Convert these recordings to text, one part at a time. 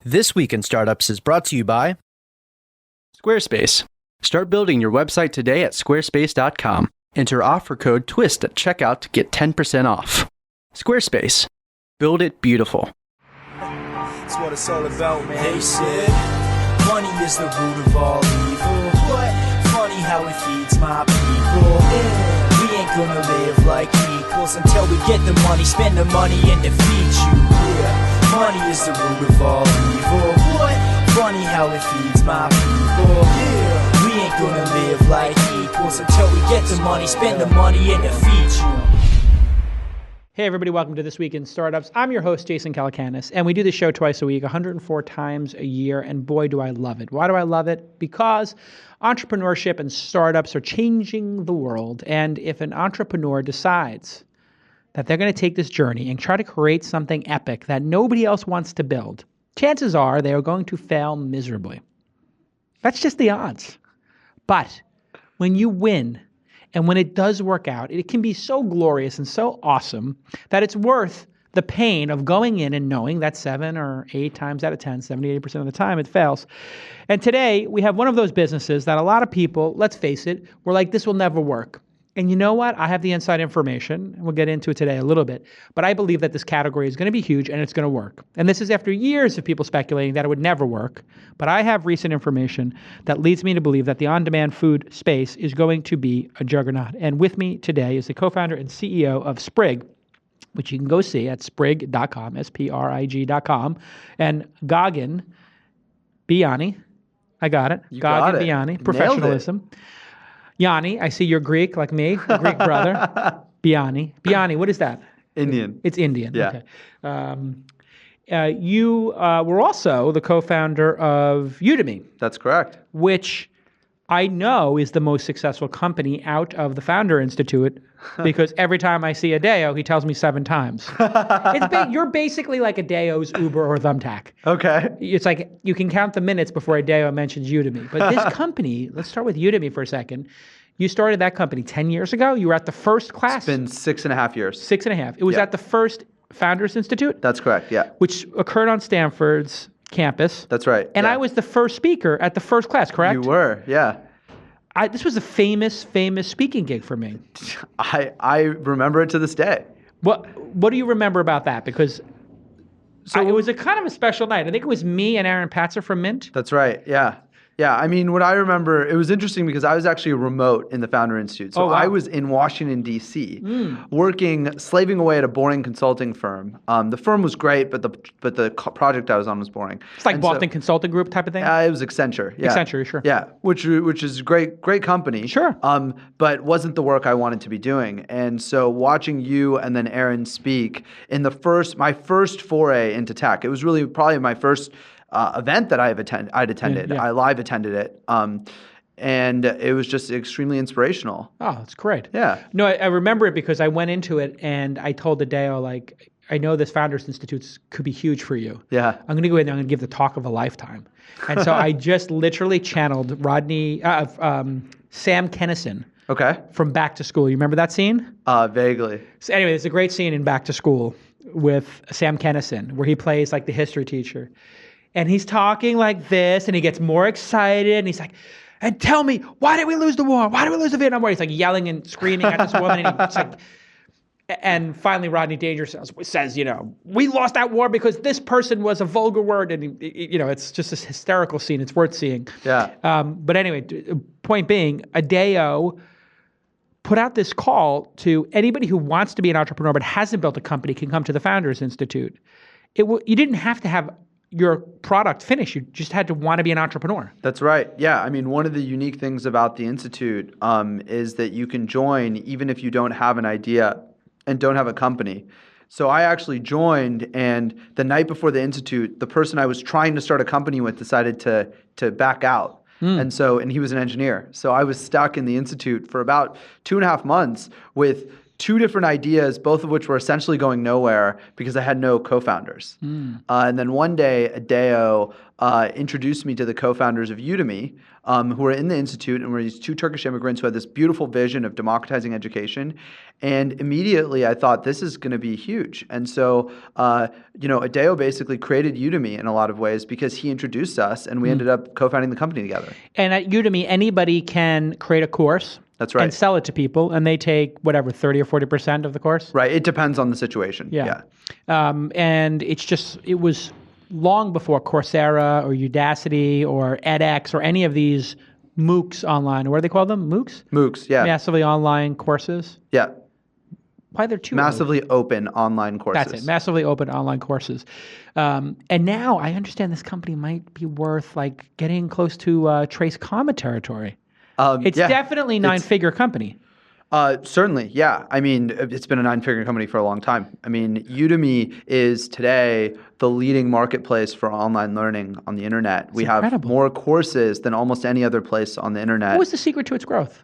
This Week in Startups is brought to you by Squarespace. Start building your website today at squarespace.com. Enter offer code TWIST at checkout to get 10% off. Squarespace. Build it beautiful. That's what it's all about, man. They said, money is the root of all evil. What? Funny how it feeds my people. Yeah. We ain't gonna live like equals until we get the money, spend the money, and defeat you. Yeah. Money is the root of all evil. What? Funny how it feeds my people. Yeah. We ain't gonna live like equals until we get the money, spend the money, and defeat you. Hey everybody, welcome to This Week in Startups. I'm your host, Jason Calacanis, and we do this show twice a week, 104 times a year, and boy, do I love it. Why do I love it? Because entrepreneurship and startups are changing the world, and if an entrepreneur decides that they're going to take this journey and try to create something epic that nobody else wants to build, chances are they are going to fail miserably. That's just the odds. But when you win, and when it does work out, it can be so glorious and so awesome that it's worth the pain of going in and knowing that 7 or 8 times out of 10, 78% of the time it fails. And today we have one of those businesses that a lot of people, let's face it, were like, this will never work. And you know what? I have the inside information, and we'll get into it today a little bit, but I believe that this category is going to be huge and it's going to work. And this is after years of people speculating that it would never work, but I have recent information that leads me to believe that the on-demand food space is going to be a juggernaut. And with me today is the co-founder and CEO of Sprig, which you can go see at sprig.com, sprig.com, and Gagan Biyani. I got it. You got it. Biyani, professionalism. Yanni, I see you're Greek like me, a Greek brother. Biyani. Biyani, what is that? Indian. It's Indian. Yeah. Okay. You were also the co-founder of Udemy. That's correct. Which I know is the most successful company out of the Founder Institute because every time I see Adeo, he tells me 7 times. You're basically like Adeo's Uber or Thumbtack. Okay. It's like you can count the minutes before Adeo mentions Udemy. But this company, let's start with Udemy for a second. You started that company 10 years ago. You were at the first class. It's been 6.5 years. 6.5. It was at the first Founders Institute. That's correct, yeah. Which occurred on Stanford's campus. That's right. And yeah. I was the first speaker at the first class, correct? You were, yeah. This was a famous speaking gig for me. I remember it to this day. What do you remember about that? Because it was a kind of a special night. I think it was me and Aaron Patzer from Mint. That's right, yeah. Yeah, I mean, what I remember, it was interesting because I was actually remote in the Founder Institute. So I was in Washington, D.C., slaving away at a boring consulting firm. The firm was great, but the project I was on was boring. It's like Boston Consulting Group type of thing? It was Accenture. Yeah. Accenture, sure. Yeah, which is a great company. Sure. But wasn't the work I wanted to be doing. And so watching you and then Aaron speak in my first foray into tech, it was really probably my first event that I'd attended. Yeah. I live attended it. And it was just extremely inspirational. Oh, that's great. Yeah. No, I remember it because I went into it and I told Adeo, like, I know this Founders Institute could be huge for you. Yeah. I'm going to go in there, I'm going to give the talk of a lifetime. And so I just literally channeled Sam Kinison. Okay. From Back to School. You remember that scene? Vaguely. So anyway, there's a great scene in Back to School with Sam Kinison where he plays like the history teacher. And he's talking like this, and he gets more excited, and he's like, and tell me, why did we lose the war? Why did we lose the Vietnam War? He's like yelling and screaming at this woman, and finally Rodney Dangerfield says, we lost that war because this person was a vulgar word, and it's just this hysterical scene. It's worth seeing. Yeah. But anyway, point being, Adeo put out this call to anybody who wants to be an entrepreneur but hasn't built a company can come to the Founders Institute. You didn't have to have your product finished. You just had to want to be an entrepreneur. That's right. Yeah. I mean, one of the unique things about the Institute is that you can join even if you don't have an idea and don't have a company. So I actually joined, and the night before the Institute, the person I was trying to start a company with decided to back out. And he was an engineer. So I was stuck in the Institute for about 2.5 months with two different ideas, both of which were essentially going nowhere because I had no co-founders. And then one day, Adeo introduced me to the co-founders of Udemy, who were in the institute, and were these two Turkish immigrants who had this beautiful vision of democratizing education. And immediately I thought, this is going to be huge. And so, Adeo basically created Udemy in a lot of ways because he introduced us, and we ended up co-founding the company together. And at Udemy, anybody can create a course. That's right. And sell it to people, and they take whatever 30 or 40% of the course. Right. It depends on the situation. Yeah. And it was long before Coursera or Udacity or edX or any of these MOOCs online. What do they call them? MOOCs? MOOCs, yeah. Massively online courses. Yeah. Why they're two? Massively open online courses. That's it. Massively open online courses. And now I understand this company might be worth like getting close to Trace Comma territory. It's definitely a nine-figure company. Certainly, yeah. I mean, it's been a nine-figure company for a long time. I mean, Udemy is today the leading marketplace for online learning on the internet. We have more courses than almost any other place on the internet. What was the secret to its growth?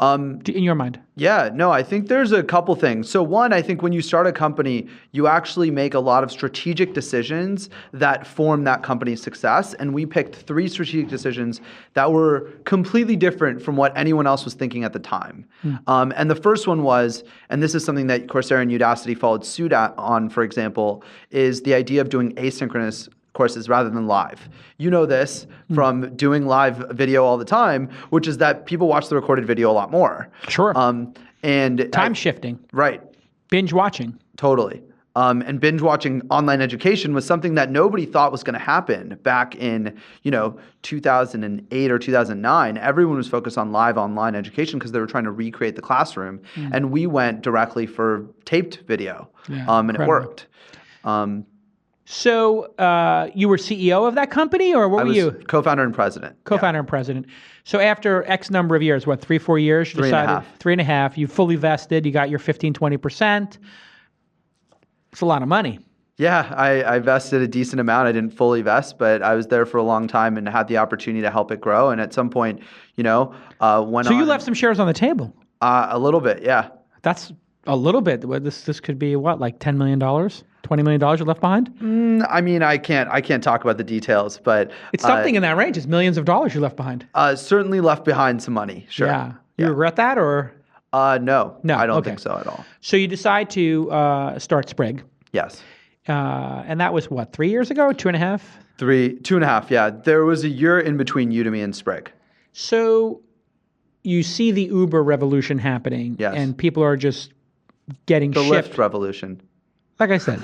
In your mind? Yeah, no, I think there's a couple things. So one, I think when you start a company, you actually make a lot of strategic decisions that form that company's success. And we picked 3 strategic decisions that were completely different from what anyone else was thinking at the time. And the first one was, and this is something that Coursera and Udacity followed suit on, for example, is the idea of doing asynchronous courses rather than live. You know this from doing live video all the time, which is that people watch the recorded video a lot more. Sure. And time shifting. Right. Binge watching. Totally. And binge watching online education was something that nobody thought was going to happen back in, 2008 or 2009. Everyone was focused on live online education because they were trying to recreate the classroom. And we went directly for taped video. And it worked. So you were CEO of that company, or what were you? Co-founder and president. Co-founder and president. So after X number of years, 3, 4 years? You 3.5. 3.5. You fully vested. You got your 15, 20%. It's a lot of money. Yeah, I vested a decent amount. I didn't fully vest, but I was there for a long time and had the opportunity to help it grow. And at some point, went on. So you left some shares on the table? A little bit, yeah. That's a little bit. This could be what, like $10 million? $20 million you left behind? I mean, I can't talk about the details, but it's something in that range. It's millions of dollars you left behind. Certainly left behind some money. Sure. Yeah. You regret that, or? No, I don't think so at all. So you decide to start Sprig. Yes. And that was what, 3 years ago? 2.5? 2.5. Yeah. There was a year in between Udemy and Sprig. So you see the Uber revolution happening, and people are just getting the shipped. Lyft revolution. Like I said,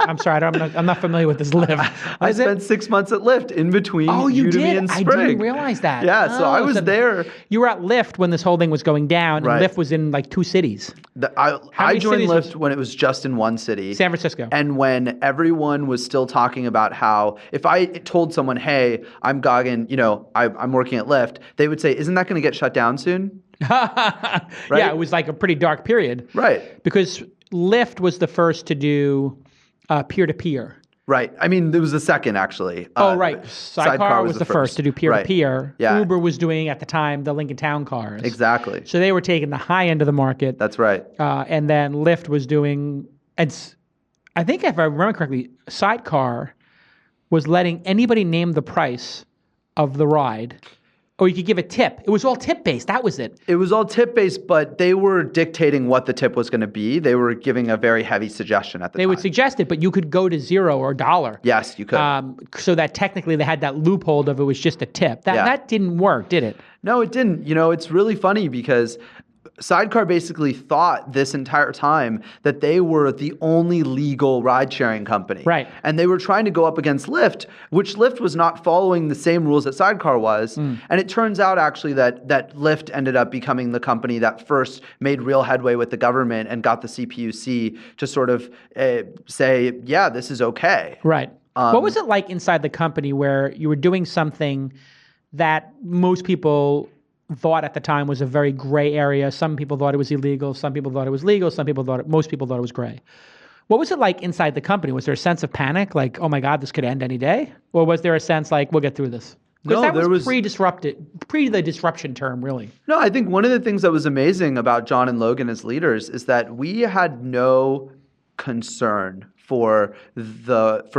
I'm sorry, I'm not familiar with this Lyft. I spent 6 months at Lyft in between Udemy and Sprig. I didn't realize that. Yeah, so I was there. You were at Lyft when this whole thing was going down, and Lyft was in like 2 cities. I joined Lyft when it was just in 1 city. San Francisco. And when everyone was still talking about how, if I told someone, hey, I'm Gagan, I'm working at Lyft, they would say, isn't that going to get shut down soon? Right? Yeah, it was like a pretty dark period. Right. Because Lyft was the first to do peer-to-peer. Right. I mean, there was the second, actually. Right. Sidecar was the first to do peer-to-peer. Right. Yeah. Uber was doing, at the time, the Lincoln Town cars. Exactly. So they were taking the high end of the market. That's right. And then Lyft was doing, I think if I remember correctly, Sidecar was letting anybody name the price of the ride, or you could give a tip. It was all tip-based. That was it. It was all tip-based, but they were dictating what the tip was going to be. They were giving a very heavy suggestion at the time. They would suggest it, but you could go to $0 or $1. Yes, you could. So that technically they had that loophole of it was just a tip. That didn't work, did it? No, it didn't. It's really funny because Sidecar basically thought this entire time that they were the only legal ride-sharing company. Right. And they were trying to go up against Lyft, which Lyft was not following the same rules that Sidecar was. And it turns out actually that Lyft ended up becoming the company that first made real headway with the government and got the CPUC to sort of say, yeah, this is okay. Right. What was it like inside the company where you were doing something that most people thought at the time was a very gray area? Some people thought it was illegal. Some people thought it was legal. Most people thought it was gray. What was it like inside the company? Was there a sense of panic, like, oh my God, this could end any day? Or was there a sense like, we'll get through this? Because No, that there was was- pre the disruption term, really. No, I think one of the things that was amazing about John and Logan as leaders is that we had no concern for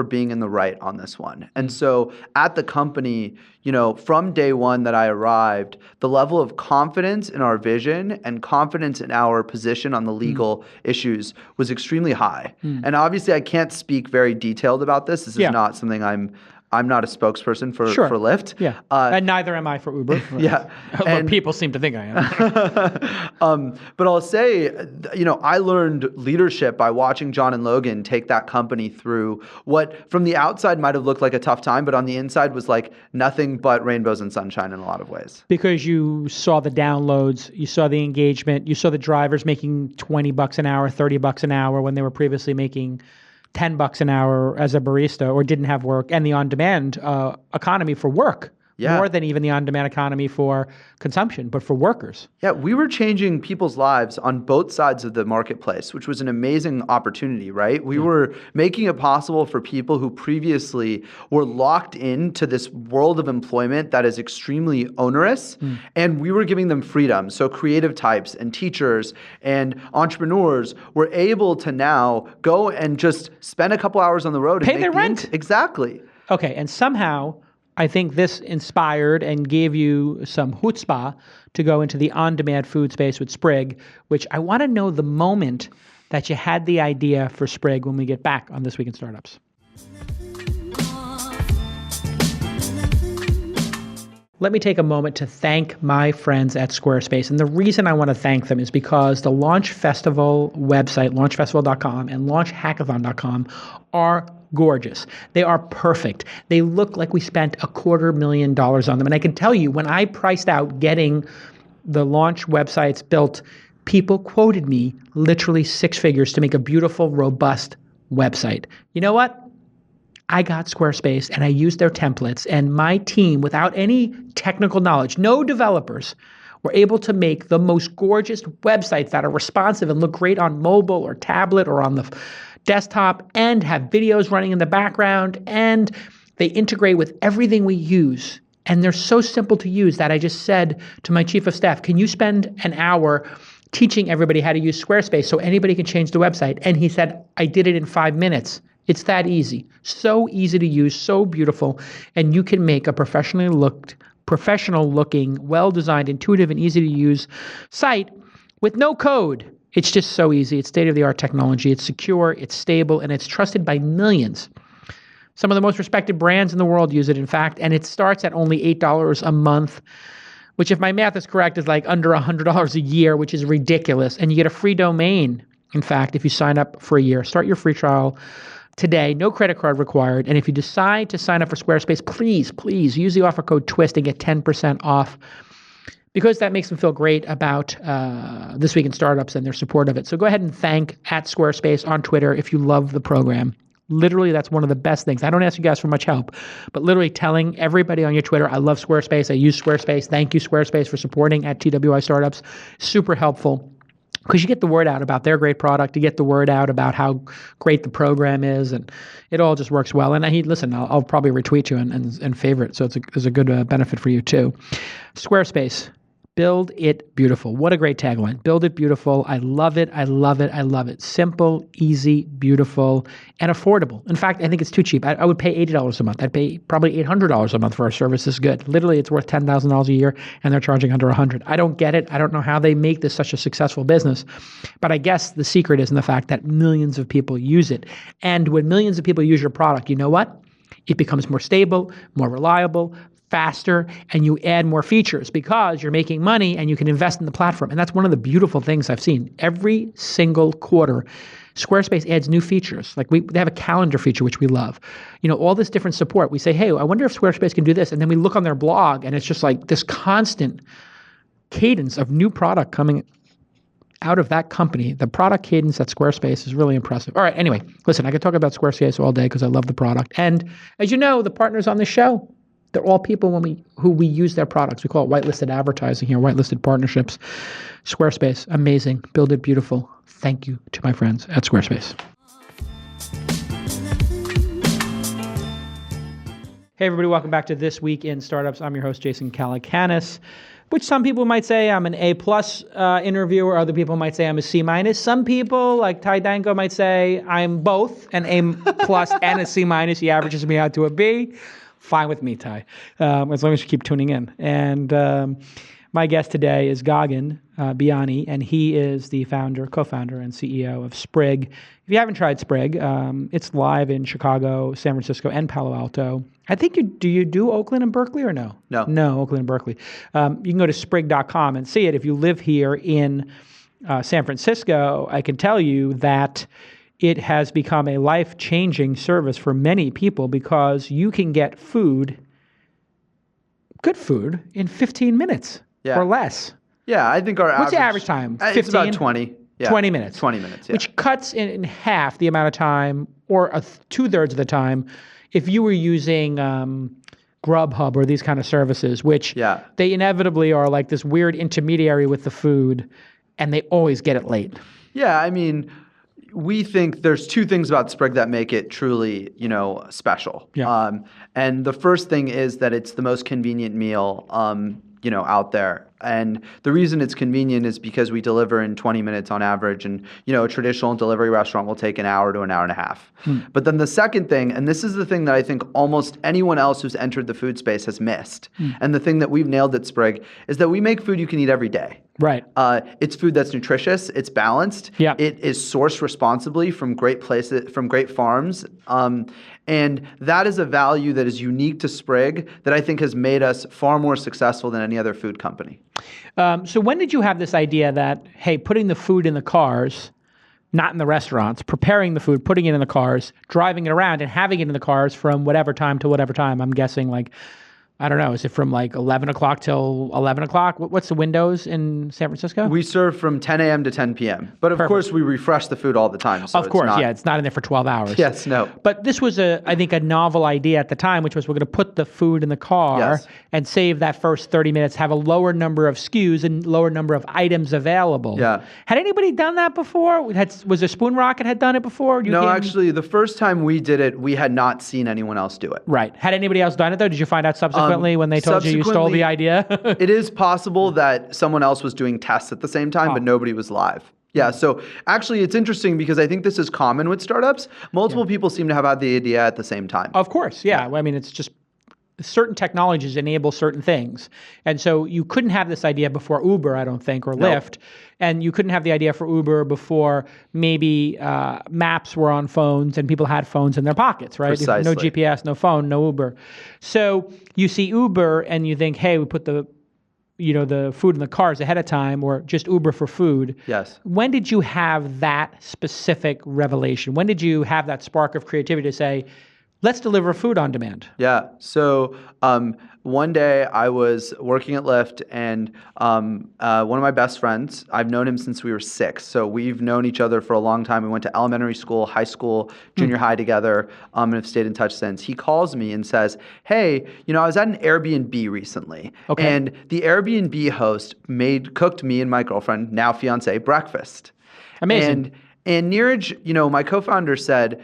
being in the right on this one. And so at the company, from day one that I arrived, the level of confidence in our vision and confidence in our position on the legal issues was extremely high. And obviously I can't speak very detailed about this. This is not something I'm not a spokesperson for Lyft. Yeah. And neither am I for Uber. Yeah. But people seem to think I am. But I'll say, I learned leadership by watching John and Logan take that company through what from the outside might have looked like a tough time, but on the inside was like nothing but rainbows and sunshine in a lot of ways. Because you saw the downloads, you saw the engagement, you saw the drivers making $20 an hour, $30 an hour when they were previously making $10 an hour as a barista or didn't have work, and the on-demand economy for work. Yeah. More than even the on-demand economy for consumption, but for workers. Yeah, we were changing people's lives on both sides of the marketplace, which was an amazing opportunity, right? We were making it possible for people who previously were locked into this world of employment that is extremely onerous, and we were giving them freedom. So creative types and teachers and entrepreneurs were able to now go and just spend a couple hours on the road and Pay make their the rent. Exactly. Okay, and somehow I think this inspired and gave you some chutzpah to go into the on-demand food space with Sprig, which I want to know the moment that you had the idea for Sprig when we get back on This Week in Startups. Let me take a moment to thank my friends at Squarespace. And the reason I want to thank them is because the Launch Festival website, launchfestival.com and launchhackathon.com are gorgeous. They are perfect. They look like we spent $250,000 on them. And I can tell you, when I priced out getting the launch websites built, people quoted me literally six figures to make a beautiful, robust website. You know what? I got Squarespace and I used their templates, and my team, without any technical knowledge, no developers, were able to make the most gorgeous websites that are responsive and look great on mobile or tablet or on the desktop and have videos running in the background, and they integrate with everything we use. And they're so simple to use that I just said to my chief of staff, can you spend an hour teaching everybody how to use Squarespace so anybody can change the website? And he said, I did it in 5 minutes. It's that easy. So easy to use, so beautiful. And you can make a professional looking, well-designed, intuitive, and easy to use site with no code. It's just so easy. It's state-of-the-art technology. It's secure, it's stable, and it's trusted by millions. Some of the most respected brands in the world use it, in fact, and it starts at only $8 a month, which, if my math is correct, is like under $100 a year, which is ridiculous. And you get a free domain, in fact, if you sign up for a year. Start your free trial today. No credit card required. And if you decide to sign up for Squarespace, please use the offer code TWIST and get 10% off, because that makes them feel great about This Week in Startups and their support of it. So go ahead and thank @Squarespace on Twitter if you love the program. Literally, that's one of the best things. I don't ask you guys for much help, but literally telling everybody on your Twitter, I love Squarespace, I use Squarespace, thank you Squarespace for supporting @TWI Startups. Super helpful. Because you get the word out about their great product, you get the word out about how great the program is, and it all just works well. And I'll probably retweet you and favorite, so it's a good benefit for you too. Squarespace, build it beautiful. What a great tagline. Build it beautiful. I love it. I love it. I love it. Simple, easy, beautiful, and affordable. In fact, I think it's too cheap. I would pay $80 a month. I'd pay probably $800 a month for our service. This is good. Literally, it's worth $10,000 a year, and they're charging under $100. I don't get it. I don't know how they make this such a successful business, but I guess the secret is in the fact that millions of people use it. And when millions of people use your product, you know what? It becomes more stable, more reliable, faster, and you add more features because you're making money and you can invest in the platform. And that's one of the beautiful things I've seen. Every single quarter, Squarespace adds new features. Like they have a calendar feature, which we love. All this different support. We say, hey, I wonder if Squarespace can do this. And then we look on their blog and it's just like this constant cadence of new product coming out of that company. The product cadence at Squarespace is really impressive. All right, anyway, listen, I could talk about Squarespace all day because I love the product. And as you know, the partners on the show, they're all people who we use their products. We call it whitelisted advertising here, whitelisted partnerships. Squarespace, amazing. Build it beautiful. Thank you to my friends at Squarespace. Hey Hey, everybody, welcome back to This Week in Startups. I'm your host, Jason Calacanis, which some people might say I'm an A-plus interviewer. Other people might say I'm a C-minus. Some people, like Ty Danko, might say I'm both an A-plus and a C-minus. He averages me out to a B. Fine with me, Ty, as long as you keep tuning in. And my guest today is Gagan Biyani, and he is the co-founder, and CEO of Sprig. If you haven't tried Sprig, it's live in Chicago, San Francisco, and Palo Alto. I think you do Oakland and Berkeley or no? No. No, Oakland and Berkeley. You can go to sprig.com and see it. If you live here in San Francisco, I can tell you that it has become a life-changing service for many people because you can get good food, in 15 minutes or less. Yeah, I think our What's the average time? It's about 20. Yeah. 20 minutes. 20 minutes, yeah. Which cuts in half the amount of time, or two-thirds of the time, if you were using Grubhub or these kind of services, which they inevitably are like this weird intermediary with the food, and they always get it late. Yeah, I mean, we think there's two things about Sprig that make it truly, special. Yeah. And the first thing is that it's the most convenient meal, out there. And the reason it's convenient is because we deliver in 20 minutes on average, and a traditional delivery restaurant will take an hour to an hour and a half. But then the second thing, and this is the thing that I think almost anyone else who's entered the food space has missed, and the thing that we've nailed at Sprig is that we make food you can eat every day. Right. It's food that's nutritious, it's balanced, Yeah. it is sourced responsibly from great places, from great farms. And that is a value that is unique to Sprig that I think has made us far more successful than any other food company. So when did you have this idea that, hey, putting the food in the cars, not in the restaurants, preparing the food, putting it in the cars, driving it around, and having it in the cars from whatever time to whatever time? I'm guessing I don't know, is it from 11 o'clock till 11 o'clock? What's the windows in San Francisco? We serve from 10 a.m. to 10 p.m. But of course, we refresh the food all the time. So of course, it's not in there for 12 hours. Yes, no. But this was, I think, a novel idea at the time, which was we're going to put the food in the car and save that first 30 minutes, have a lower number of SKUs and lower number of items available. Yeah. Had anybody done that before? Was there Spoon Rocket had done it before? Actually, the first time we did it, we had not seen anyone else do it. Right. Had anybody else done it, though? Did you find out subsequently when they told you stole the idea? It is possible that someone else was doing tests at the same time, but nobody was live. Yeah, so actually it's interesting because I think this is common with startups. Multiple people seem to have had the idea at the same time. Of course, yeah. I mean, it's just certain technologies enable certain things. And so you couldn't have this idea before Uber, I don't think, or Lyft. And you couldn't have the idea for Uber before maybe maps were on phones and people had phones in their pockets, right? Precisely. No GPS, no phone, no Uber. So you see Uber and you think, hey, we put the food in the cars ahead of time, or just Uber for food. Yes. When did you have that specific revelation? When did you have that spark of creativity to say, let's deliver food on demand? Yeah. So one day I was working at Lyft, and one of my best friends, I've known him since we were 6. So we've known each other for a long time. We went to elementary school, high school, junior high together, and have stayed in touch since. He calls me and says, hey, I was at an Airbnb recently, and the Airbnb host cooked me and my girlfriend, now fiance, breakfast. Amazing. And Neeraj, my co-founder, said,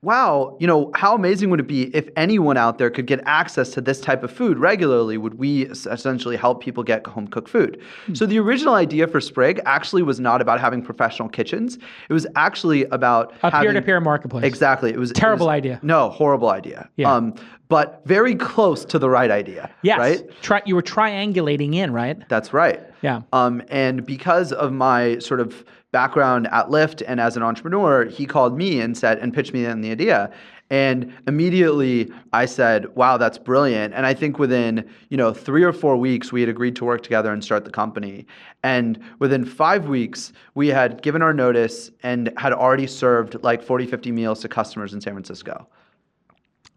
wow, how amazing would it be if anyone out there could get access to this type of food regularly? Would we essentially help people get home-cooked food? So the original idea for Sprig actually was not about having professional kitchens. It was actually about a peer-to-peer marketplace. Exactly. It was terrible idea. No, horrible idea. Yeah. But very close to the right idea. Yes. Right? You were triangulating in, right? That's right. Yeah. And because of my sort of background at Lyft and as an entrepreneur, he called me and pitched me on the idea. And immediately I said, wow, that's brilliant. And I think within, 3 or 4 weeks, we had agreed to work together and start the company. And within 5 weeks, we had given our notice and had already served 40, 50 meals to customers in San Francisco.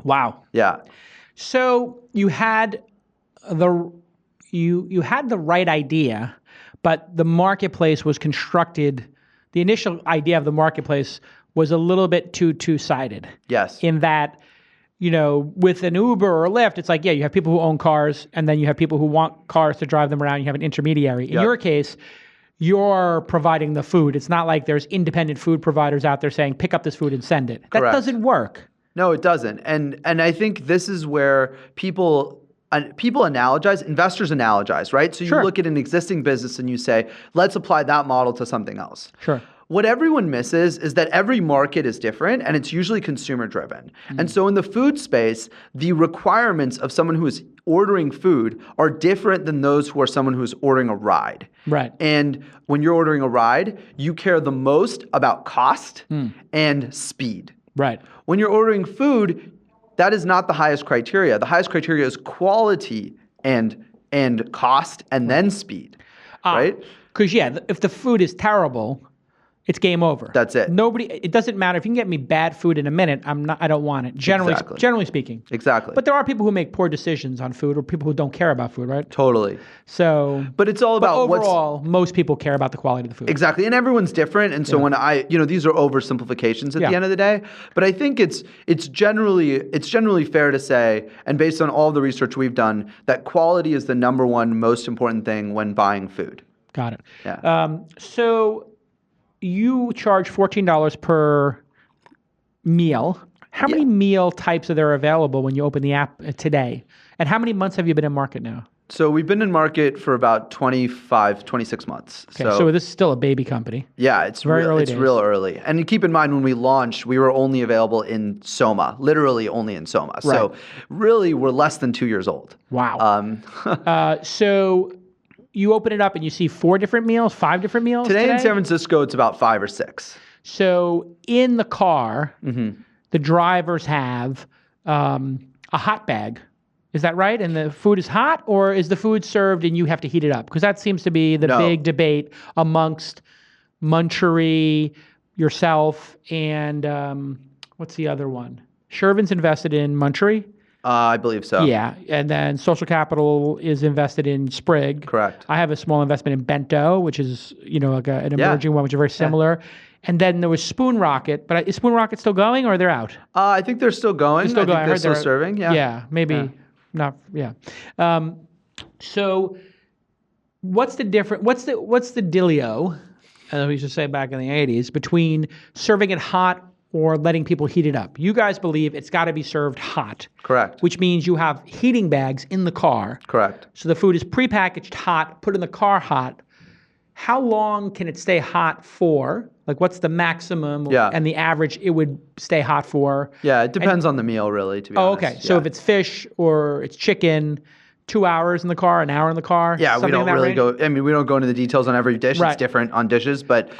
Wow. Yeah. So you had the right idea, but the marketplace was constructed. The initial idea of the marketplace was a little bit too two-sided. Yes. In that, with an Uber or a Lyft, it's you have people who own cars, and then you have people who want cars to drive them around. You have an intermediary. In your case, you're providing the food. It's not like there's independent food providers out there saying, pick up this food and send it. That Correct. doesn't work. No, it doesn't. And I think this is where people analogize, investors analogize, right? So you Sure. look at an existing business and you say, let's apply that model to something else. Sure. What everyone misses is that every market is different and it's usually consumer driven. And so in the food space, the requirements of someone who is ordering food are different than those who are someone who's ordering a ride. Right. And when you're ordering a ride, you care the most about cost and speed. Right. When you're ordering food, that is not the highest criteria. The highest criteria is quality and cost and then speed, right? Because if the food is terrible, it's game over. That's it. It doesn't matter if you can get me bad food in a minute. I don't want it. Exactly. Generally speaking. Exactly. But there are people who make poor decisions on food, or people who don't care about food, right? Totally. So. But it's all about overall, most people care about the quality of the food. Exactly. And everyone's different. And so when these are oversimplifications at the end of the day. But I think it's generally fair to say, and based on all the research we've done, that quality is the number one most important thing when buying food. Got it. Yeah. So you charge $14 per meal. How many meal types are there available when you open the app today? And how many months have you been in market now? So we've been in market for about 26 months. Okay, so this is still a baby company. Yeah, it's real early. And keep in mind, when we launched, we were only available in Soma, literally only in Soma. Right. So really, we're less than 2 years old. Wow. So you open it up and you see 4 different meals, 5 different meals Today in San Francisco, it's about 5 or 6. So in the car, the drivers have a hot bag. Is that right? And the food is hot, or is the food served and you have to heat it up? Because that seems to be the big debate amongst Munchery, yourself, and what's the other one? Shervin's invested in Munchery. I believe so. Yeah, and then Social Capital is invested in Sprig. Correct. I have a small investment in Bento, which is like an emerging one, which is very similar. And then there was Spoon Rocket, but is Spoon Rocket still going, or they're out? I think they're still going. They're still going. I think they're still serving. Yeah. Yeah, maybe not. Yeah. So, what's the difference? What's the dealio, as we used to say back in the 80s, between serving it hot or letting people heat it up? You guys believe it's got to be served hot. Correct. Which means you have heating bags in the car. Correct. So the food is prepackaged hot, put in the car hot. How long can it stay hot for? Like, what's the maximum and the average it would stay hot for? Yeah, it depends on the meal, really, to be honest. Okay. So if it's fish or it's chicken, 2 hours in the car, an hour in the car? Yeah, we don't really go, we don't go into the details on every dish. Right. It's different on dishes, but,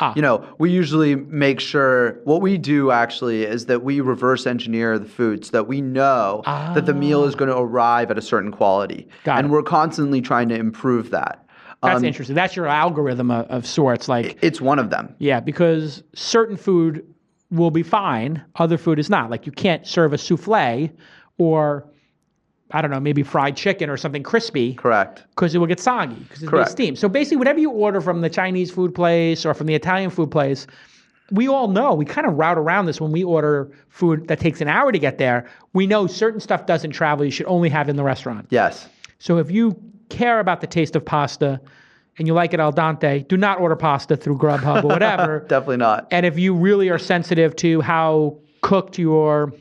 we usually make sure, what we do actually is that we reverse engineer the food so that we know that the meal is going to arrive at a certain quality. And we're constantly trying to improve that. That's interesting. That's your algorithm of sorts. Like, it's one of them. Yeah, because certain food will be fine, other food is not. Like, you can't serve a souffle or, I don't know, maybe fried chicken or something crispy. Correct. Because it will get soggy because it's been steamed. So basically, whatever you order from the Chinese food place or from the Italian food place, we all know, we kind of route around this when we order food that takes an hour to get there. We know certain stuff doesn't travel. You should only have in the restaurant. Yes. So if you care about the taste of pasta and you like it al dente, do not order pasta through Grubhub or whatever. Definitely not. And if you really are sensitive to how cooked your,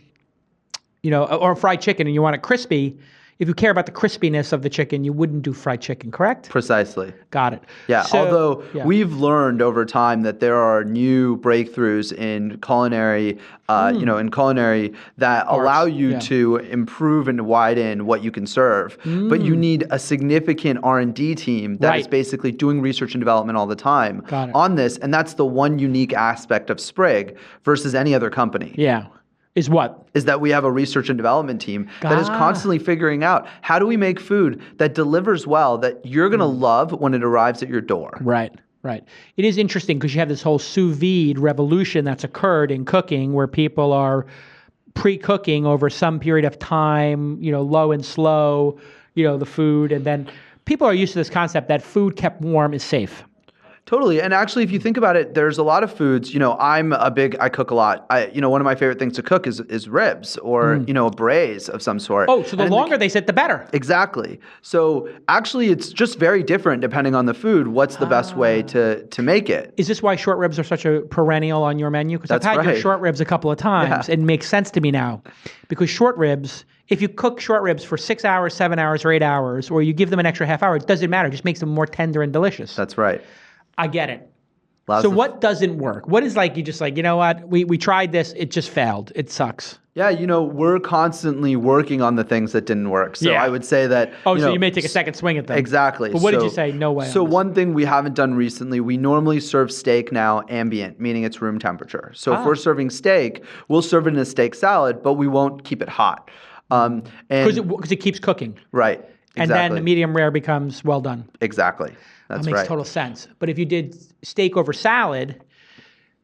or fried chicken and you want it crispy, if you care about the crispiness of the chicken, you wouldn't do fried chicken, correct? Precisely. Got it. Yeah, although we've learned over time that there are new breakthroughs in culinary, that allow you to improve and widen what you can serve. But you need a significant R&D team that is basically doing research and development all the time on this, and that's the one unique aspect of Sprig versus any other company. Yeah. Is what? Is that we have a research and development team that is constantly figuring out how do we make food that delivers well, that you're going to love when it arrives at your door. Right. It is interesting because you have this whole sous vide revolution that's occurred in cooking where people are pre-cooking over some period of time, low and slow, the food. And then people are used to this concept that food kept warm is safe. Totally. And actually, if you think about it, there's a lot of foods, I cook a lot. One of my favorite things to cook is ribs or, a braise of some sort. Oh, so the longer they sit, the better. Exactly. So actually, it's just very different depending on the food. What's the best way to make it? Is this why short ribs are such a perennial on your menu? Because I've had your short ribs a couple of times. Yeah. It makes sense to me now. Because short ribs, if you cook short ribs for 6 hours, 7 hours, or 8 hours, or you give them an extra half hour, it doesn't matter. It just makes them more tender and delicious. That's right. I get it. Lots So of- what doesn't work? What is like, you just like, you know what? We tried this. It just failed. It sucks. Yeah, we're constantly working on the things that didn't work. So Yeah. I would say that. Oh, so you may take a second swing at them. Exactly. But what did you say? No way. So on this? one thing we haven't done recently, we normally serve steak now ambient, meaning it's room temperature. So if we're serving steak, we'll serve it in a steak salad, but we won't keep it hot. Because it keeps cooking. Right. And Exactly. then the medium rare becomes well done. Exactly. That's That makes right. total sense. But if you did steak over salad,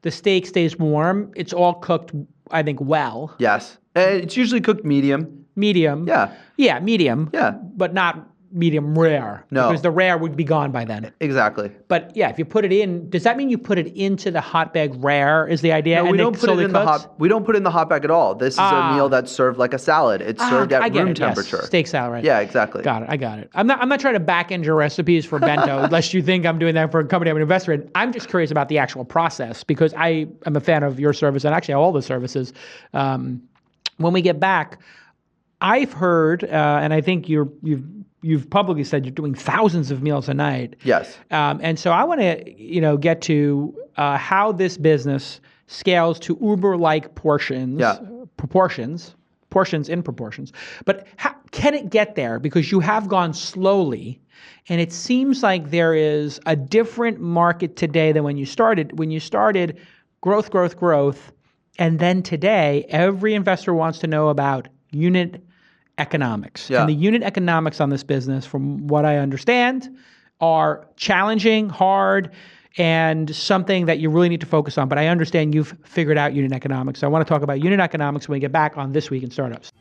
the steak stays warm. It's all cooked, I think, well. Yes. And it's usually cooked medium. Medium. Yeah. Yeah, medium. Yeah. But not medium rare. No. Because the rare would be gone by then. Exactly. But yeah, if you put it in, does that mean you put it into the hot bag rare is the idea? No, and we it don't put it slowly in the cooks? hot. We don't put it in the hot bag at all. This is a meal that's served like a salad. It's served I at get room it, yes. temperature. Steak salad, right? Yeah, exactly. Got it. I got it. I'm not trying to back end your recipes for bento, unless you think I'm doing that for a company I'm an investor in. I'm just curious about the actual process because I am a fan of your service and actually all the services. When we get back, I've heard, and I think you've publicly said you're doing thousands of meals a night. Yes. And so I want to, get to how this business scales to Uber-like portions. Yeah. Portions in proportions. But how can it get there? Because you have gone slowly, and it seems like there is a different market today than when you started. When you started, growth, and then today, every investor wants to know about unit economics. Yeah. And the unit economics on this business, from what I understand, are challenging, hard, and something that you really need to focus on. But I understand you've figured out unit economics. So I want to talk about unit economics when we get back on This Week in Startups.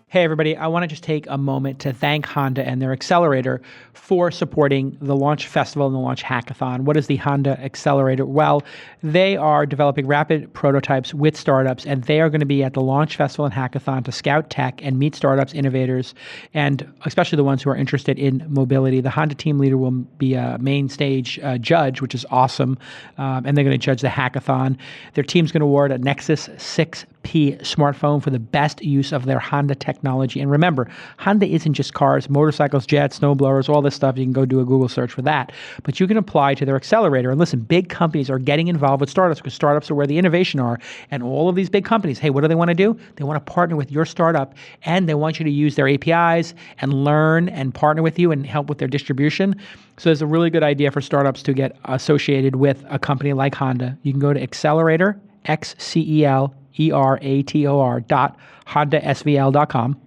Hey, everybody. I want to just take a moment to thank Honda and their accelerator for supporting the Launch Festival and the Launch Hackathon. What is the Honda Accelerator? Well, they are developing rapid prototypes with startups, and they are going to be at the Launch Festival and Hackathon to scout tech and meet startups, innovators, and especially the ones who are interested in mobility. The Honda team leader will be a main stage judge, which is awesome, and they're going to judge the hackathon. Their team's going to award a Nexus 6P smartphone for the best use of their Honda technology. And remember, Honda isn't just cars, motorcycles, jets, snowblowers, all this stuff. You can go do a Google search for that. But you can apply to their accelerator. And listen, big companies are getting involved with startups because startups are where the innovation are. And all of these big companies, hey, what do they want to do? They want to partner with your startup, and they want you to use their APIs and learn and partner with you and help with their distribution. So it's a really good idea for startups to get associated with a company like Honda. You can go to Accelerator, XCELERATOR.HondaSVL.com.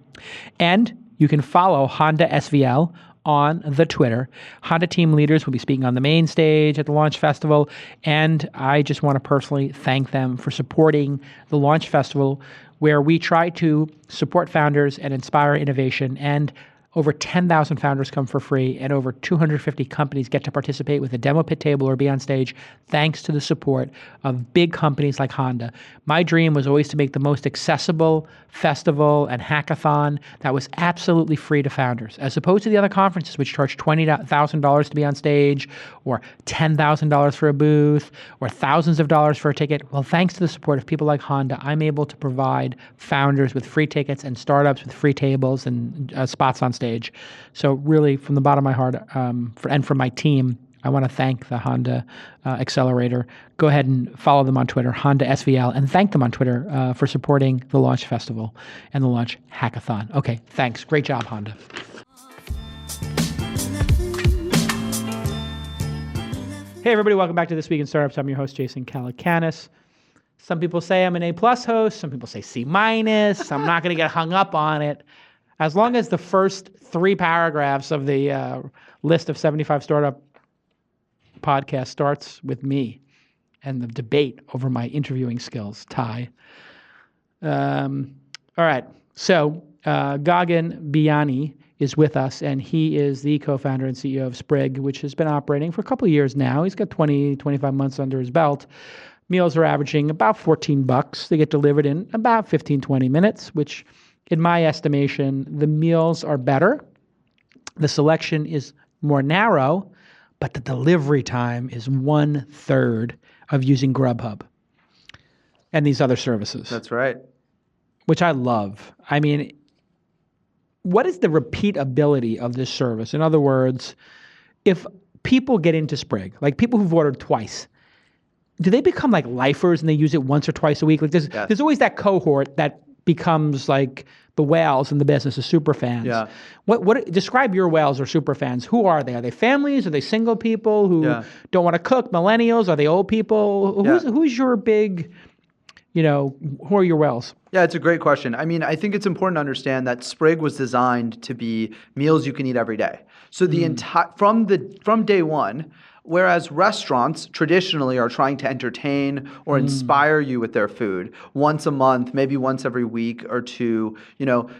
And you can follow Honda SVL on the Twitter. Honda team leaders will be speaking on the main stage at the Launch Festival. And I just want to personally thank them for supporting the Launch Festival, where we try to support founders and inspire innovation. And over 10,000 founders come for free, and over 250 companies get to participate with a demo pit table or be on stage thanks to the support of big companies like Honda. My dream was always to make the most accessible festival and hackathon that was absolutely free to founders, as opposed to the other conferences which charge $20,000 to be on stage, or $10,000 for a booth, or thousands of dollars for a ticket. Well, thanks to the support of people like Honda, I'm able to provide founders with free tickets and startups with free tables and spots on stage. So really, from the bottom of my heart, and from my team, I want to thank the Honda Accelerator. Go ahead and follow them on Twitter, Honda SVL, and thank them on Twitter for supporting the Launch Festival and the Launch Hackathon. Okay, thanks. Great job, Honda. Hey, everybody. Welcome back to This Week in Startups. I'm your host, Jason Calacanis. Some people say I'm an A+ host. Some people say C-. I'm not going to get hung up on it. As long as the first 3 paragraphs of the list of 75 startup podcasts starts with me and the debate over my interviewing skills, Ty. All right. So Gagan Biani is with us, and he is the co-founder and CEO of Sprig, which has been operating for a couple of years now. He's got 25 months under his belt. Meals are averaging about $14. They get delivered in about 15, 20 minutes, which in my estimation, the meals are better. The selection is more narrow, but the delivery time is 1/3 of using Grubhub and these other services. That's right. Which I love. I mean, what is the repeatability of this service? In other words, if people get into Sprig, like people who've ordered twice, do they become like lifers and they use it once or twice a week? Like there's always that cohort that becomes like the whales in the business, the super fans. Yeah. What describe your whales or super fans? Who are they? Are they families? Are they single people who don't want to cook? Millennials? Are they old people? Who's your big, who are your whales? Yeah, it's a great question. I mean, I think it's important to understand that Sprig was designed to be meals you can eat every day. So the entire from day one, whereas restaurants traditionally are trying to entertain or inspire you with their food once a month, maybe once every week or two,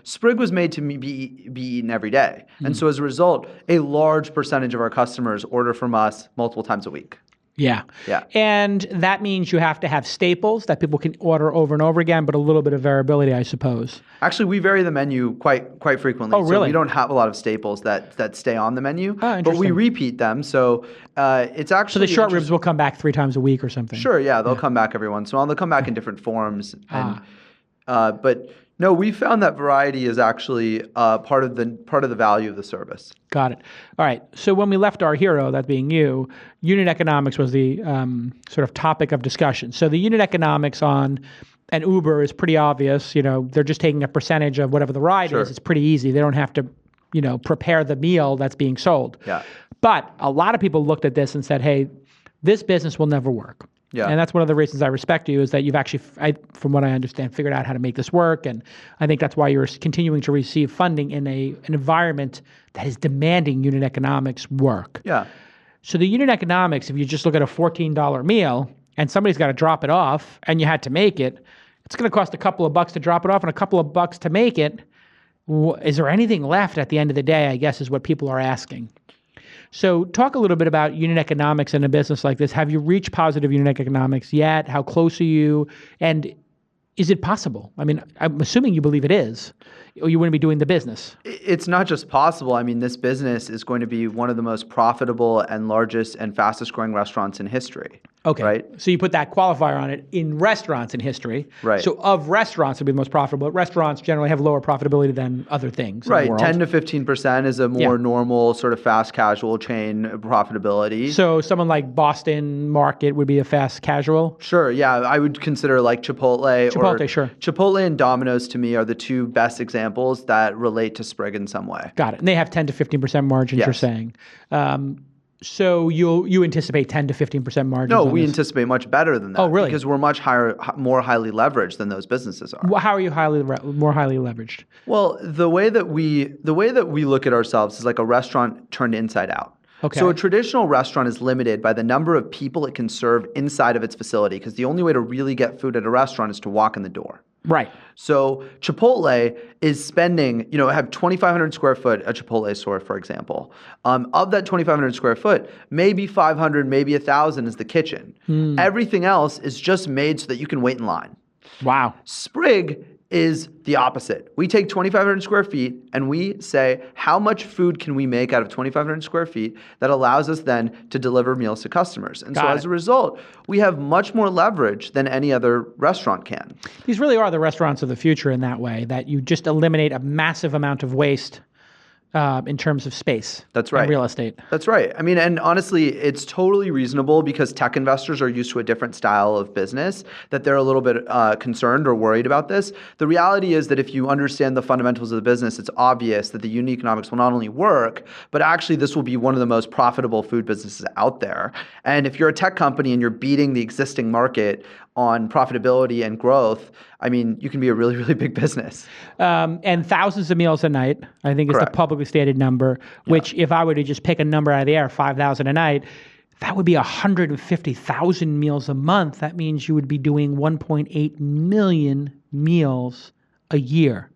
Sprig was made to be eaten every day. And so as a result, a large percentage of our customers order from us multiple times a week. Yeah. Yeah. And that means you have to have staples that people can order over and over again, but a little bit of variability, I suppose. Actually, we vary the menu quite frequently. Oh, really? So we don't have a lot of staples that stay on the menu, but we interesting. repeat them. So it's actually So the short ribs will come back 3 times a week or something. Sure, yeah, they'll come back every once in a while. They'll come back in different forms. And, but no, we found that variety is actually part of the value of the service. Got it. All right. So when we left our hero, that being you, unit economics was the sort of topic of discussion. So the unit economics on an Uber is pretty obvious. They're just taking a percentage of whatever the ride is. It's pretty easy. They don't have to, prepare the meal that's being sold. Yeah. But a lot of people looked at this and said, hey, this business will never work. Yeah. And that's one of the reasons I respect you is that you've actually, from what I understand, figured out how to make this work. And I think that's why you're continuing to receive funding in an environment that is demanding unit economics work. Yeah. So the unit economics, if you just look at a $14 meal and somebody's got to drop it off and you had to make it, it's going to cost a couple of bucks to drop it off and a couple of bucks to make it. Is there anything left at the end of the day, I guess, is what people are asking. So talk a little bit about unit economics in a business like this. Have you reached positive unit economics yet? How close are you? And is it possible? I mean, I'm assuming you believe it is, or you wouldn't be doing the business. It's not just possible. I mean, this business is going to be one of the most profitable and largest and fastest growing restaurants in history. Okay. Right? So you put that qualifier on it in restaurants in history. Right. So of restaurants, it would be the most profitable. Restaurants generally have lower profitability than other things. Right. In the world. 10 to 15% is a more normal sort of fast casual chain profitability. So someone like Boston Market would be a fast casual? Sure. Yeah. I would consider like Chipotle. Chipotle, sure. Chipotle and Domino's to me are the two best examples that relate to Sprig in some way. Got it. And they have 10 to 15% margins, you're saying. So you anticipate 10 to 15% margins? No, on we this? anticipate much better than that. Oh, really? Because we're much more highly leveraged than those businesses are. Well, how are you more highly leveraged? Well, the way that we look at ourselves is like a restaurant turned inside out. Okay. So a traditional restaurant is limited by the number of people it can serve inside of its facility because the only way to really get food at a restaurant is to walk in the door. Right. So Chipotle is spending, have 2,500 square foot, a Chipotle store, for example. Of that 2,500 square foot, maybe 500, maybe 1,000 is the kitchen. Everything else is just made so that you can wait in line. Wow. Sprig is the opposite. We take 2,500 square feet and we say, how much food can we make out of 2,500 square feet that allows us then to deliver meals to customers? And as a result, we have much more leverage than any other restaurant can. These really are the restaurants of the future in that way, that you just eliminate a massive amount of waste in terms of space. That's right. And real estate. That's right. I mean, and honestly, it's totally reasonable because tech investors are used to a different style of business that they're a little bit concerned or worried about this. The reality is that if you understand the fundamentals of the business, it's obvious that the unit economics will not only work, but actually this will be one of the most profitable food businesses out there. And if you're a tech company and you're beating the existing market on profitability and growth, I mean, you can be a really, really big business. And thousands of meals a night, I think is the publicly stated number, which if I were to just pick a number out of the air, 5,000 a night, that would be 150,000 meals a month. That means you would be doing 1.8 million meals a year.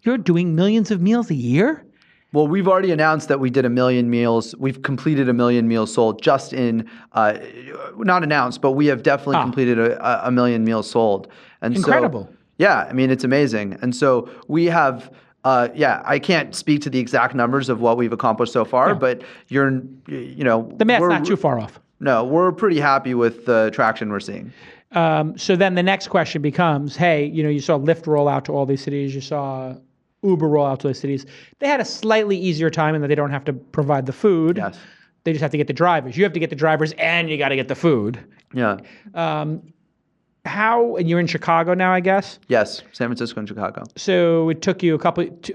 You're doing millions of meals a year? Well, we've already announced that we did 1 million meals. We've completed 1 million meals sold just in, not announced, but we have definitely completed a million meals sold. And Incredible. So, yeah, I mean, it's amazing. And so we have, I can't speak to the exact numbers of what we've accomplished so far, but the math's not too far off. No, we're pretty happy with the traction we're seeing. So then the next question becomes, hey, you saw Lyft roll out to all these cities. You saw Uber roll out to those cities. They had a slightly easier time in that they don't have to provide the food. Yes. They just have to get the drivers. You have to get the drivers and you got to get the food. Yeah. And you're in Chicago now, I guess? Yes, San Francisco and Chicago. So it took you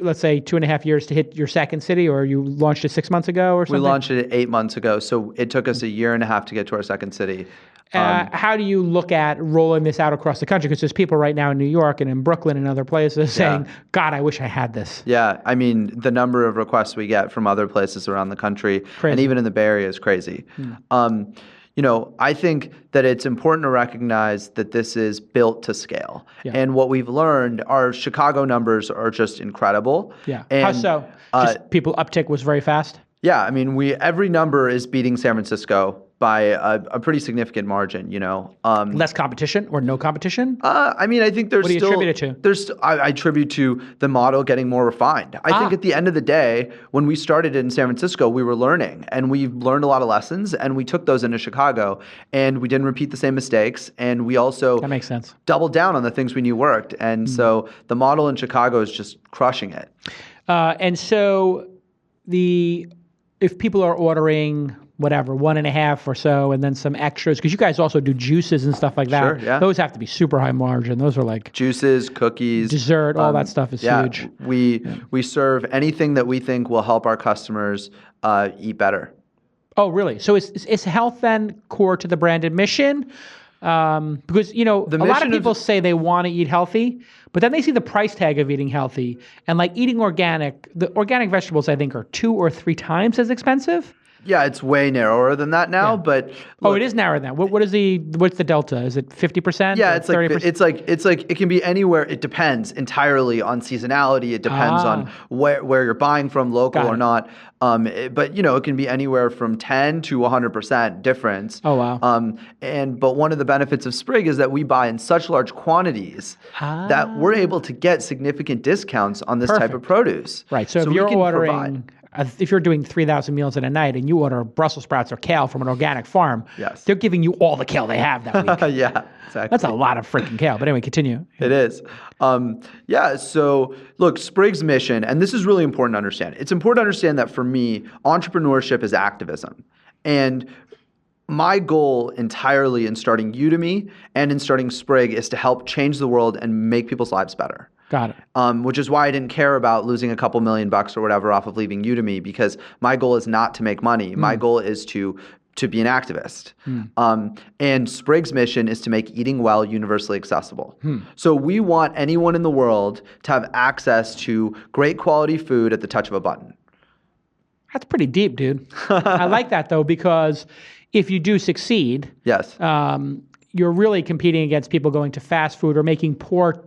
let's say 2.5 years to hit your second city, or you launched it 6 months ago or something? We launched it 8 months ago, so it took us 1.5 years to get to our second city. How do you look at rolling this out across the country? Because there's people right now in New York and in Brooklyn and other places saying, God, I wish I had this. Yeah, I mean, the number of requests we get from other places around the country, and even in the Bay Area, is crazy. I think that it's important to recognize that this is built to scale. Yeah. And what we've learned, our Chicago numbers are just incredible. Yeah. And, how so? Just people uptick was very fast? Yeah, I mean, every number is beating San Francisco by a pretty significant margin, Less competition or no competition? I mean, I think there's still... What do you attribute it to? I attribute to the model getting more refined. I think at the end of the day, when we started in San Francisco, we were learning, and we learned a lot of lessons, and we took those into Chicago, and we didn't repeat the same mistakes, and we also that makes sense. Doubled down on the things we knew worked, and so the model in Chicago is just crushing it. And so if people are ordering whatever, 1.5 or so, and then some extras, because you guys also do juices and stuff like that. Sure, yeah. Those have to be super high margin. Those are like juices, cookies, dessert, all that stuff is huge. We serve anything that we think will help our customers eat better. Oh, really? So is health then core to the branded mission? Because a lot of people say they want to eat healthy, but then they see the price tag of eating healthy, and like eating organic. The organic vegetables, I think, are 2 or 3 times as expensive. Yeah, it's way narrower than that now, but look, it is narrower than that. What's the delta? Is it 50%? Yeah, it's 30%? It's like it can be anywhere. It depends entirely on seasonality. It depends on where you're buying from, local or not. But it can be anywhere from 10 to 100% difference. Oh wow. But one of the benefits of Sprig is that we buy in such large quantities that we're able to get significant discounts on this type of produce. Right. So if you're ordering. If you're doing 3,000 meals in a night and you order Brussels sprouts or kale from an organic farm, they're giving you all the kale they have that week. Yeah, exactly. That's a lot of freaking kale. But anyway, continue. It is. So look, Sprig's mission, and this is really important to understand. It's important to understand that for me, entrepreneurship is activism. And my goal entirely in starting Udemy and in starting Sprig is to help change the world and make people's lives better. Got it. Which is why I didn't care about losing a couple $1 million or whatever off of leaving Udemy, because my goal is not to make money. My goal is to be an activist. And Sprig's mission is to make eating well universally accessible. So we want anyone in the world to have access to great quality food at the touch of a button. That's pretty deep, dude. I like that though, because if you do succeed, yes, you're really competing against people going to fast food or making poor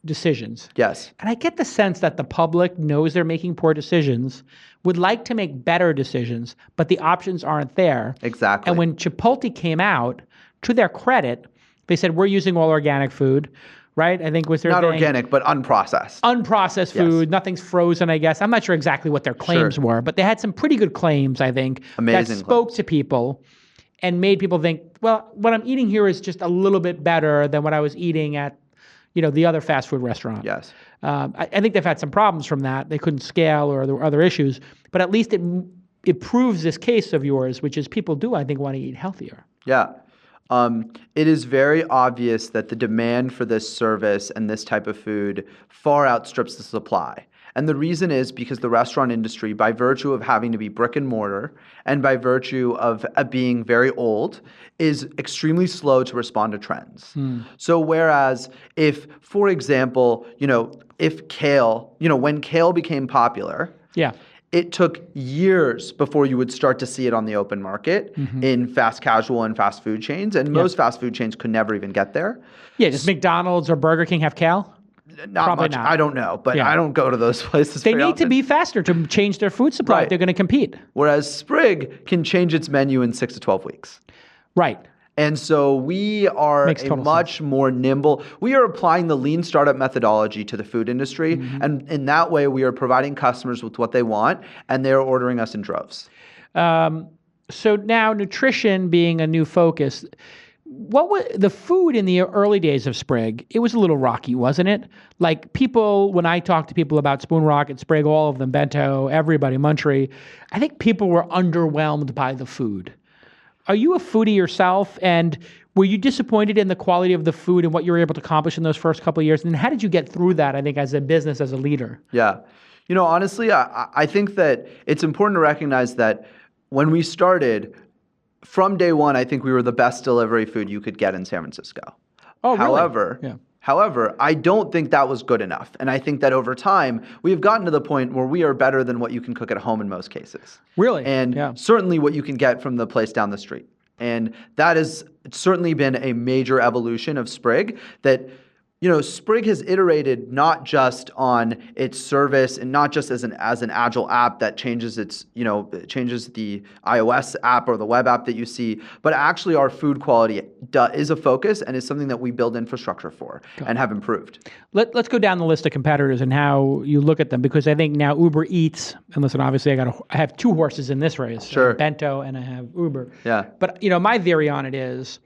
decisions. Yes. And I get the sense that the public knows they're making poor decisions, would like to make better decisions, but the options aren't there. Exactly. And when Chipotle came out, to their credit, they said, we're using all organic food, right? I think was their Not thing. Organic, but unprocessed. Unprocessed food, nothing's frozen, I guess. I'm not sure exactly what their claims were, but they had some pretty good claims, I think, that spoke to people and made people think, well, what I'm eating here is just a little bit better than what I was eating at the other fast food restaurant. Yes. I think they've had some problems from that. They couldn't scale or there were other issues. But at least it proves this case of yours, which is people do, I think, want to eat healthier. Yeah. It is very obvious that the demand for this service and this type of food far outstrips the supply. And the reason is because the restaurant industry, by virtue of having to be brick and mortar and by virtue of being very old, is extremely slow to respond to trends. So whereas if, for example, if kale, when kale became popular, it took years before you would start to see it on the open market in fast casual and fast food chains. And most fast food chains could never even get there. Yeah, does McDonald's or Burger King have kale? Not Probably much. not. I don't know, but Yeah. I don't go to those places. They very need to often. be faster to change their food supply if Right. they're going to compete. Whereas Sprig can change its menu in 6 to 12 weeks. Right. And so we are Makes a total much more nimble. We are applying the lean startup methodology to the food industry. Mm-hmm. And in that way, we are providing customers with what they want, and they're ordering us in droves. So now nutrition being a new focus, what was the food in the early days of Sprig? It was a little rocky, wasn't it? Like people, when I talk to people about Spoon Rocket, Sprig, all of them, Bento, everybody, Munchery, I think people were underwhelmed by the food. Are you a foodie yourself? And were you disappointed in the quality of the food and what you were able to accomplish in those first couple of years? And how did you get through that, I think, as a business, as a leader? Yeah. Honestly, I think that it's important to recognize that when we started, from day one, I think we were the best delivery food you could get in San Francisco. Oh, really? However, I don't think that was good enough. And I think that over time, we have gotten to the point where we are better than what you can cook at home in most cases. Really? And Yeah. certainly what you can get from the place down the street. And that has certainly been a major evolution of Sprig that Sprig has iterated not just on its service and not just as an agile app that changes changes the iOS app or the web app that you see, but actually our food quality is a focus and is something that we build infrastructure for and have improved. Let's go down the list of competitors and how you look at them, because I think now Uber Eats, and listen, obviously I have two horses in this race. Sure. I have Bento and I have Uber. Yeah. But my theory on it is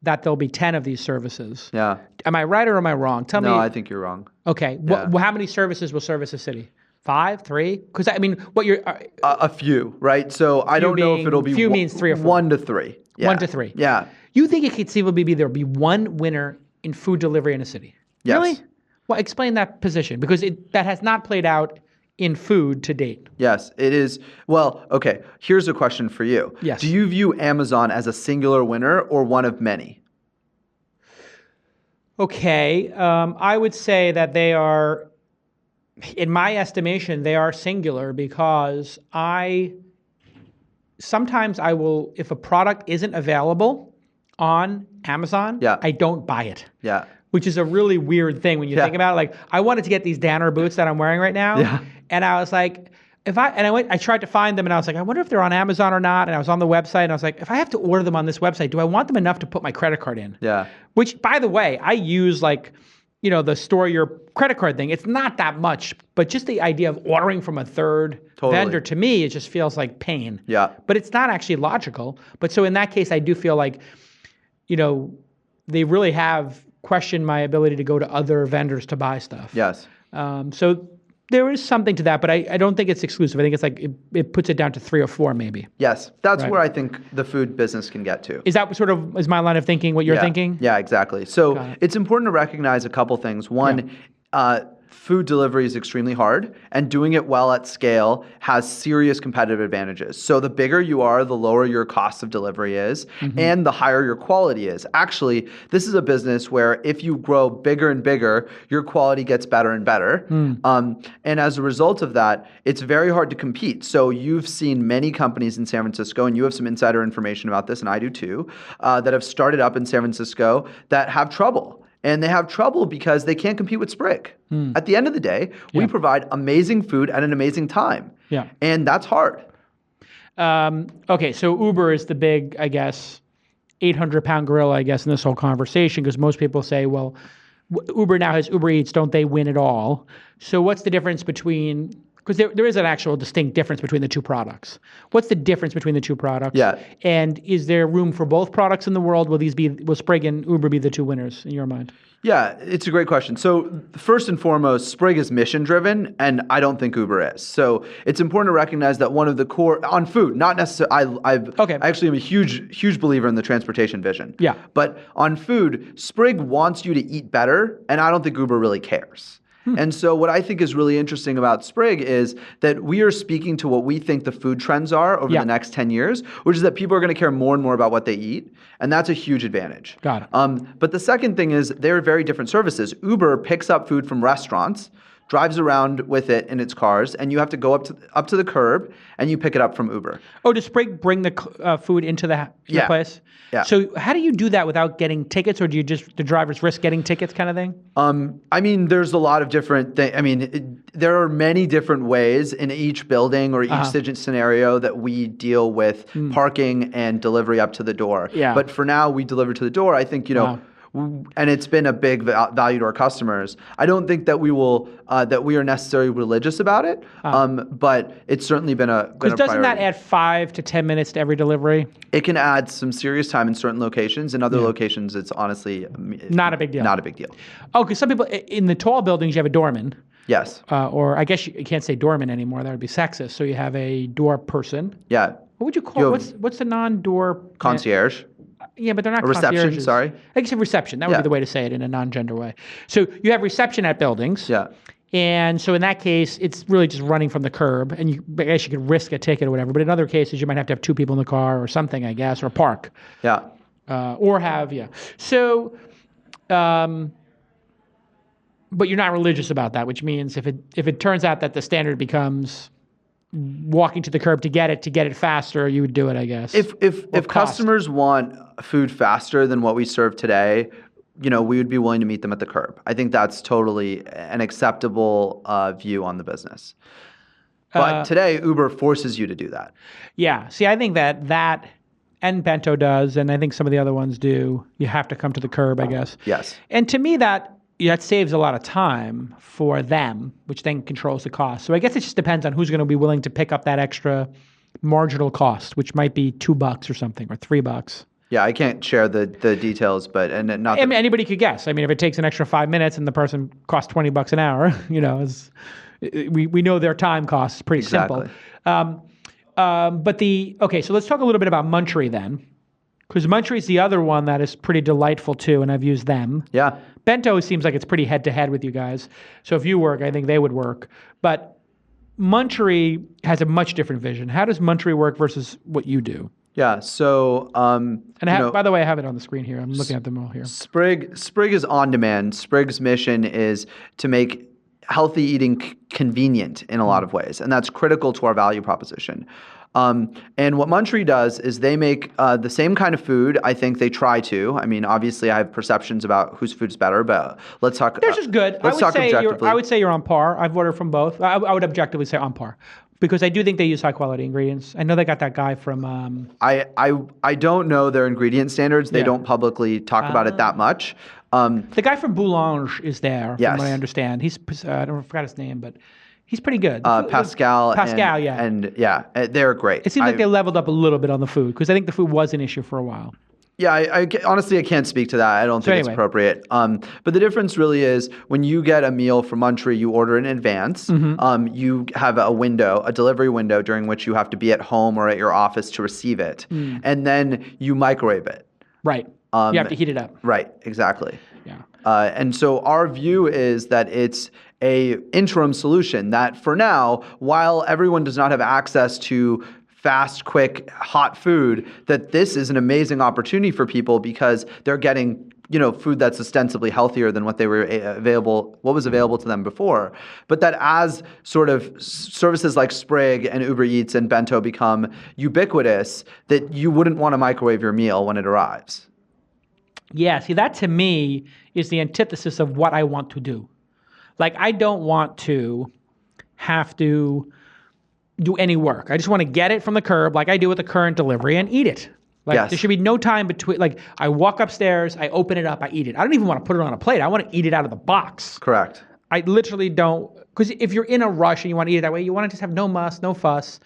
that there'll be 10 of these services. Yeah. Am I right or am I wrong? Tell me. No, I think you're wrong. Okay. Yeah. How many services will service a city? 5, 3? Because what you're A few, right? So I don't know if it'll be few means 3 or 4. 1 to 3. Yeah. 1 to 3. Yeah. You think it could conceivably be there'll be one winner in food delivery in a city? Yes. Really? Well, explain that position, because that has not played out in food to date. Yes, it is. Well, okay. Here's a question for you. Yes. Do you view Amazon as a singular winner or one of many? Okay, I would say that they are, in my estimation, they are singular, because sometimes I will, if a product isn't available on Amazon, Yeah. I don't buy it. Yeah. Which is a really weird thing when you Yeah. think about it. Like, I wanted to get these Danner boots that I'm wearing right now, Yeah. and I was like, I tried to find them, and I was like, I wonder if they're on Amazon or not. And I was on the website, and I was like, if I have to order them on this website, do I want them enough to put my credit card in? Yeah. Which, by the way, I use the store your credit card thing. It's not that much, but just the idea of ordering from a third Totally. vendor, to me, it just feels like pain. Yeah. But it's not actually logical. But so in that case, I do feel like, they really have questioned my ability to go to other vendors to buy stuff. Yes. So there is something to that, but I don't think it's exclusive. I think it's like it puts it down to 3 or 4 maybe. Yes. That's Right. where I think the food business can get to. Is that is my line of thinking what you're Yeah. thinking? Yeah, exactly. So Got it. it's important to recognize a couple things. One, food delivery is extremely hard, and doing it well at scale has serious competitive advantages. So the bigger you are, the lower your cost of delivery is, and the higher your quality is. Actually, this is a business where if you grow bigger and bigger, your quality gets better and better. And as a result of that, it's very hard to compete. So you've seen many companies in San Francisco, and you have some insider information about this, and I do too, that have started up in San Francisco that have trouble. And they have trouble because they can't compete with Sprig. At the end of the day, we provide amazing food at an amazing time. Yeah. And that's hard. Okay, so Uber is the big, I guess, 800-pound gorilla, I guess, in this whole conversation, because most people say, well, Uber now has Uber Eats, don't they win at all? So what's the difference between, because there is an actual distinct difference between the two products. What's the difference between the two products? Yeah. And is there room for both products in the world? Will Sprig and Uber be the two winners in your mind? Yeah, it's a great question. So first and foremost, Sprig is mission driven, and I don't think Uber is. So it's important to recognize that one of the core on food, not necessarily. I actually am a huge believer in the transportation vision. Yeah. But on food, Sprig wants you to eat better, and I don't think Uber really cares. And so what I think is really interesting about Sprig is that we are speaking to what we think the food trends are over the next 10 years, which is that people are going to care more and more about what they eat. And that's a huge advantage. Got it. But the second thing is they're very different services. Uber picks up food from restaurants, drives around with it in its cars, and you have to go up to the curb and you pick it up from Uber. Oh, does Sprig bring the food into the place? Yeah. So how do you do that without getting tickets, or do you just the drivers risk getting tickets, kind of thing? I mean, there's a lot of different things. I mean, there are many different ways in each building or each scenario that we deal with parking and delivery up to the door. Yeah. But for now, we deliver to the door. I think, and it's been a big value to our customers. I don't think that we are necessarily religious about it, but it's certainly been a Because doesn't that priority. add 5 to 10 minutes to every delivery? It can add some serious time in certain locations. In other locations, it's honestly Not a big deal. Not a big deal. Oh, because some people in the tall buildings you have a doorman, Yes. or I guess you can't say doorman anymore. That would be sexist. So you have a door person. Yeah. What would you call You what's the non-door Concierge. Yeah, but they're not reception, concierges. sorry. I guess a reception. That would Yeah. be the way to say it in a non-gender way. So you have reception at buildings. Yeah. And so in that case, it's really just running from the curb, and I guess you could risk a ticket or whatever. But in other cases, you might have to have 2 people in the car or something, I guess, or park. Yeah. Or have, yeah. So, but you're not religious about that, which means if it turns out that the standard becomes walking to the curb to get it faster, you would do it, I guess. If cost. customers want food faster than what we serve today, we would be willing to meet them at the curb. I think that's totally an acceptable view on the business. But today, Uber forces you to do that. Yeah. See, I think that and Bento does, and I think some of the other ones do. You have to come to the curb, I guess. Yes. And to me, that saves a lot of time for them, which then controls the cost. So I guess it just depends on who's going to be willing to pick up that extra marginal cost, which might be $2 or something, or $3. Yeah, I can't share the details, but not. I mean, anybody could guess. I mean, if it takes an extra 5 minutes and the person costs $20 an hour, we know their time costs. Pretty simple. Exactly. So let's talk a little bit about Munchery then, because Munchery is the other one that is pretty delightful too, and I've used them. Yeah. Bento seems like it's pretty head to head with you guys. So if you work, I think they would work. But Munchery has a much different vision. How does Munchery work versus what you do? Yeah. So, By the way, I have it on the screen here. I'm looking at them all here. Sprig is on demand. Sprig's mission is to make healthy eating convenient in a lot of ways, and that's critical to our value proposition. And what Munchery does is they make the same kind of food. I think they try to. I mean, obviously, I have perceptions about whose food's better, but let's talk. Theirs is good. Let's talk objectively. I would say you're on par. I've ordered from both. I would objectively say on par, because I do think they use high quality ingredients. I know they got that guy from. I don't know their ingredient standards. They Yeah. don't publicly talk about it that much. The guy from Boulange is there, Yes. from what I understand. He's I forgot his name, but he's pretty good. Pascal. Pascal, yeah. And they're great. It seems like they leveled up a little bit on the food, because I think the food was an issue for a while. Yeah, honestly, I can't speak to that. I don't think it's appropriate. But the difference really is when you get a meal from Munchery, you order in advance. Mm-hmm. You have a delivery window during which you have to be at home or at your office to receive it. And then you microwave it. Right. You have to heat it up. Right, exactly. Yeah. And so our view is that it's a interim solution that for now, while everyone does not have access to fast, quick, hot food, that this is an amazing opportunity for people because they're getting food that's ostensibly healthier than what was available to them before. But that as sort of services like Sprig and Uber Eats and Bento become ubiquitous, that you wouldn't want to microwave your meal when it arrives. Yeah, see, that to me is the antithesis of what I want to do. Like, I don't want to have to do any work. I just want to get it from the curb like I do with the current delivery and eat it. Like, Yes. There should be no time between, like, I walk upstairs, I open it up, I eat it. I don't even want to put it on a plate. I want to eat it out of the box. Correct. I literally don't, because if you're in a rush and you want to eat it that way, you want to just have no muss, no fuss,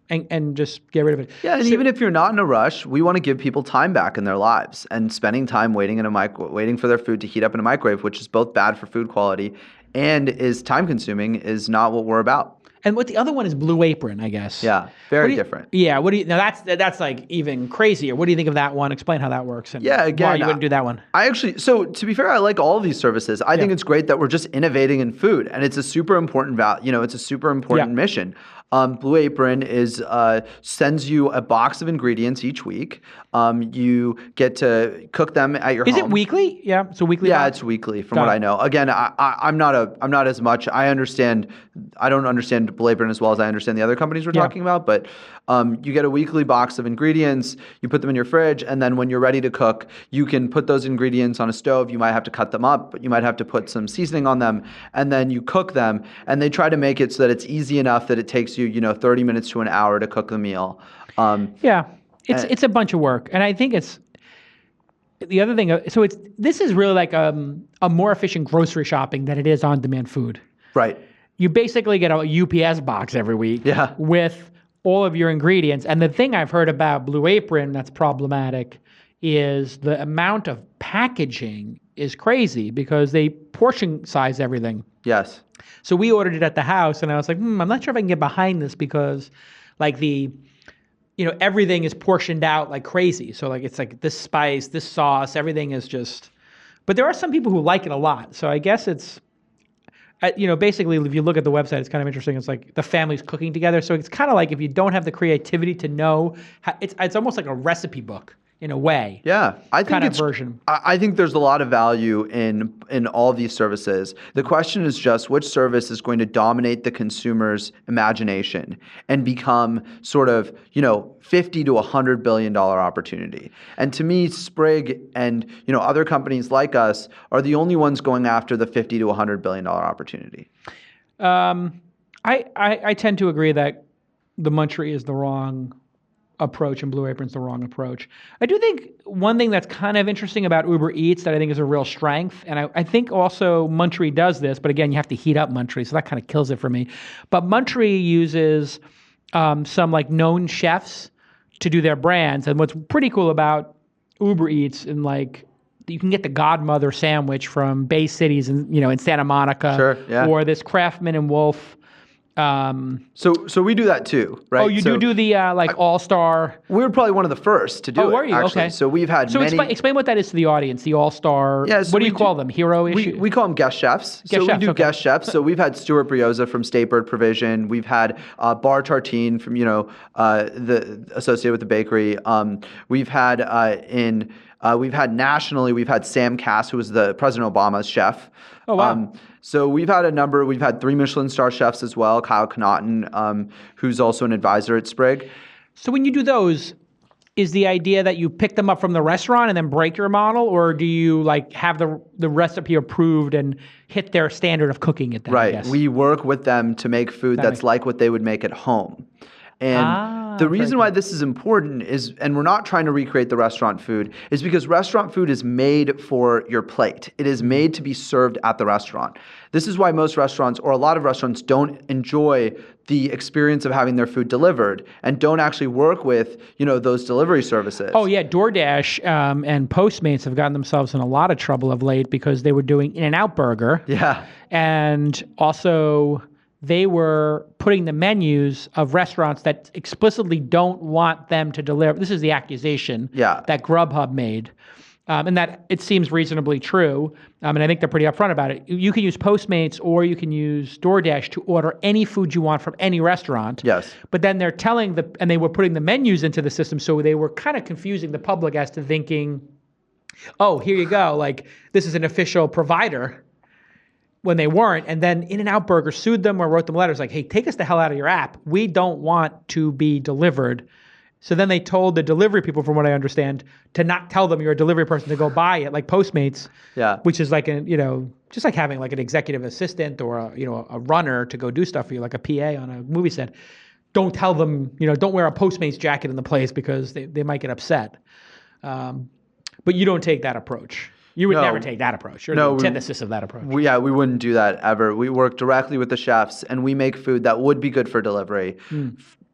and just get rid of it. Yeah, and even if you're not in a rush, we want to give people time back in their lives, and spending time waiting for their food to heat up in a microwave, which is both bad for food quality and is time consuming, is not what we're about. And what the other one is Blue Apron, I guess. Yeah, very different. Yeah, now that's like even crazier. What do you think of that one? Explain how that works. And Yeah, again, why you wouldn't do that one. So to be fair, I like all of these services. I think it's great that we're just innovating in food, and it's a super important it's a super important mission. Blue Apron sends you a box of ingredients each week. You get to cook them at your home. Is it weekly? Yeah, it's a weekly. Yeah, box? it's weekly from Got what it. I know. Again, I'm not as much. I don't understand Blue Apron as well as I understand the other companies we're talking about. But you get a weekly box of ingredients. You put them in your fridge, and then when you're ready to cook, you can put those ingredients on a stove. You might have to cut them up, but you might have to put some seasoning on them, and then you cook them. And they try to make it so that it's easy enough that it takes you 30 minutes to an hour to cook the meal. Yeah, it's a bunch of work, and I think it's the other thing. So this is really like a more efficient grocery shopping than it is on-demand food. Right. You basically get a UPS box every week Yeah. with all of your ingredients. And the thing I've heard about Blue Apron that's problematic is the amount of packaging is crazy because they portion size everything. Yes. So we ordered it at the house, and I was like, I'm not sure if I can get behind this because, like everything is portioned out like crazy. So like it's like this spice, this sauce, everything is just. But there are some people who like it a lot. So I guess it's, basically if you look at the website, it's kind of interesting. It's like the family's cooking together. So it's kind of like if you don't have the creativity to know, it's almost like a recipe book in a way. Yeah, I think Kind of it's version. I think there's a lot of value in all these services. The question is just which service is going to dominate the consumer's imagination and become sort of, $50 to $100 billion opportunity. And to me, Sprig and other companies like us are the only ones going after the $50 to $100 billion opportunity. I tend to agree that the Munchery is the wrong approach and Blue Apron's the wrong approach. I do think one thing that's kind of interesting about Uber Eats that I think is a real strength, and I think also Munchery does this, but again, you have to heat up Munchery, so that kind of kills it for me. But Munchery uses some like known chefs to do their brands, and what's pretty cool about Uber Eats and like you can get the Godmother sandwich from Bay Cities in Santa Monica, Sure, yeah. or this Craftsman and Wolf. So we do that too, right? Oh, you do the All-Star. We were probably one of the first to do it. Were you? Actually. Okay. So we've had So many. explain what that is to the audience. The All-Star. Yeah, so what do you we call them? Hero issue. We call them guest chefs. Guest chefs, we do okay. guest chefs. So we've had Stuart Brioza from State Bird Provision. We've had Bar Tartine from the associated with the bakery. We've had nationally. We've had Sam Cass, who was the President Obama's chef. Oh, wow. So we've had a number. We've had 3 Michelin star chefs as well. Kyle Connaughton, who's also an advisor at Sprig. So when you do those, is the idea that you pick them up from the restaurant and then break your model, or do you like have the recipe approved and hit their standard of cooking it? Then, I Right. guess? We work with them to make food that's like what they would make at home. And the reason why this is important is, and we're not trying to recreate the restaurant food, is because restaurant food is made for your plate. It is made to be served at the restaurant. This is why most restaurants, or a lot of restaurants, don't enjoy the experience of having their food delivered and don't actually work with, those delivery services. Oh yeah, DoorDash and Postmates have gotten themselves in a lot of trouble of late because they were doing In-N-Out Burger. Yeah. And also they were putting the menus of restaurants that explicitly don't want them to deliver. This is the accusation that Grubhub made. And that it seems reasonably true. And I think they're pretty upfront about it. You can use Postmates or you can use DoorDash to order any food you want from any restaurant. Yes. But then they're and they were putting the menus into the system, so they were kind of confusing the public as to thinking, oh, here you go, like this is an official provider, when they weren't. And then In-N-Out Burger sued them or wrote them letters like, hey, take us the hell out of your app. We don't want to be delivered. So then they told the delivery people, from what I understand, to not tell them you're a delivery person, to go buy it, like Postmates, which is like just like having like an executive assistant or a runner to go do stuff for you, like a PA on a movie set. Don't tell them, don't wear a Postmates jacket in the place because they might get upset. But you don't take that approach. You would never take that approach. You're the antithesis of that approach. We wouldn't do that ever. We work directly with the chefs, and we make food that would be good for delivery.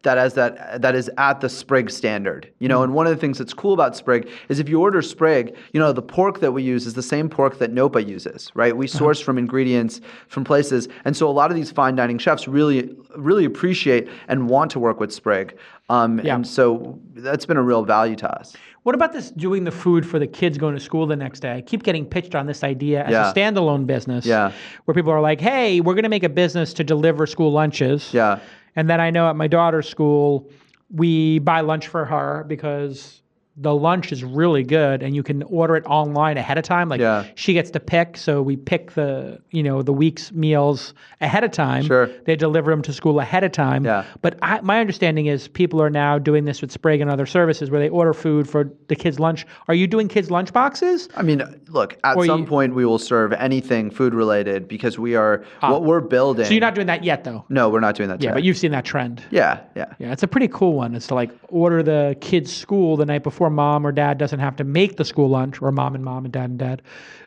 That is at the Sprig standard. And one of the things that's cool about Sprig is if you order Sprig, the pork that we use is the same pork that Nopa uses, right? We source from ingredients from places, and so a lot of these fine dining chefs really, really appreciate and want to work with Sprig. And so that's been a real value to us. What about this doing the food for the kids going to school the next day? I keep getting pitched on this idea as a standalone business where people are like, hey, we're going to make a business to deliver school lunches. Yeah. And then I know at my daughter's school, we buy lunch for her because the lunch is really good and you can order it online ahead of time. Like Yeah. she gets to pick. So we pick the week's meals ahead of time. Sure. They deliver them to school ahead of time. Yeah. But my understanding is people are now doing this with Sprig and other services where they order food for the kids' lunch. Are you doing kids' lunch boxes? I mean, look, at some point we will serve anything food related because what we're building. So you're not doing that yet, though? No, we're not doing that Yeah, today. but you've seen that trend. Yeah. Yeah, it's a pretty cool one. It's to like order the kids' school the night before mom or dad doesn't have to make the school lunch, or mom and dad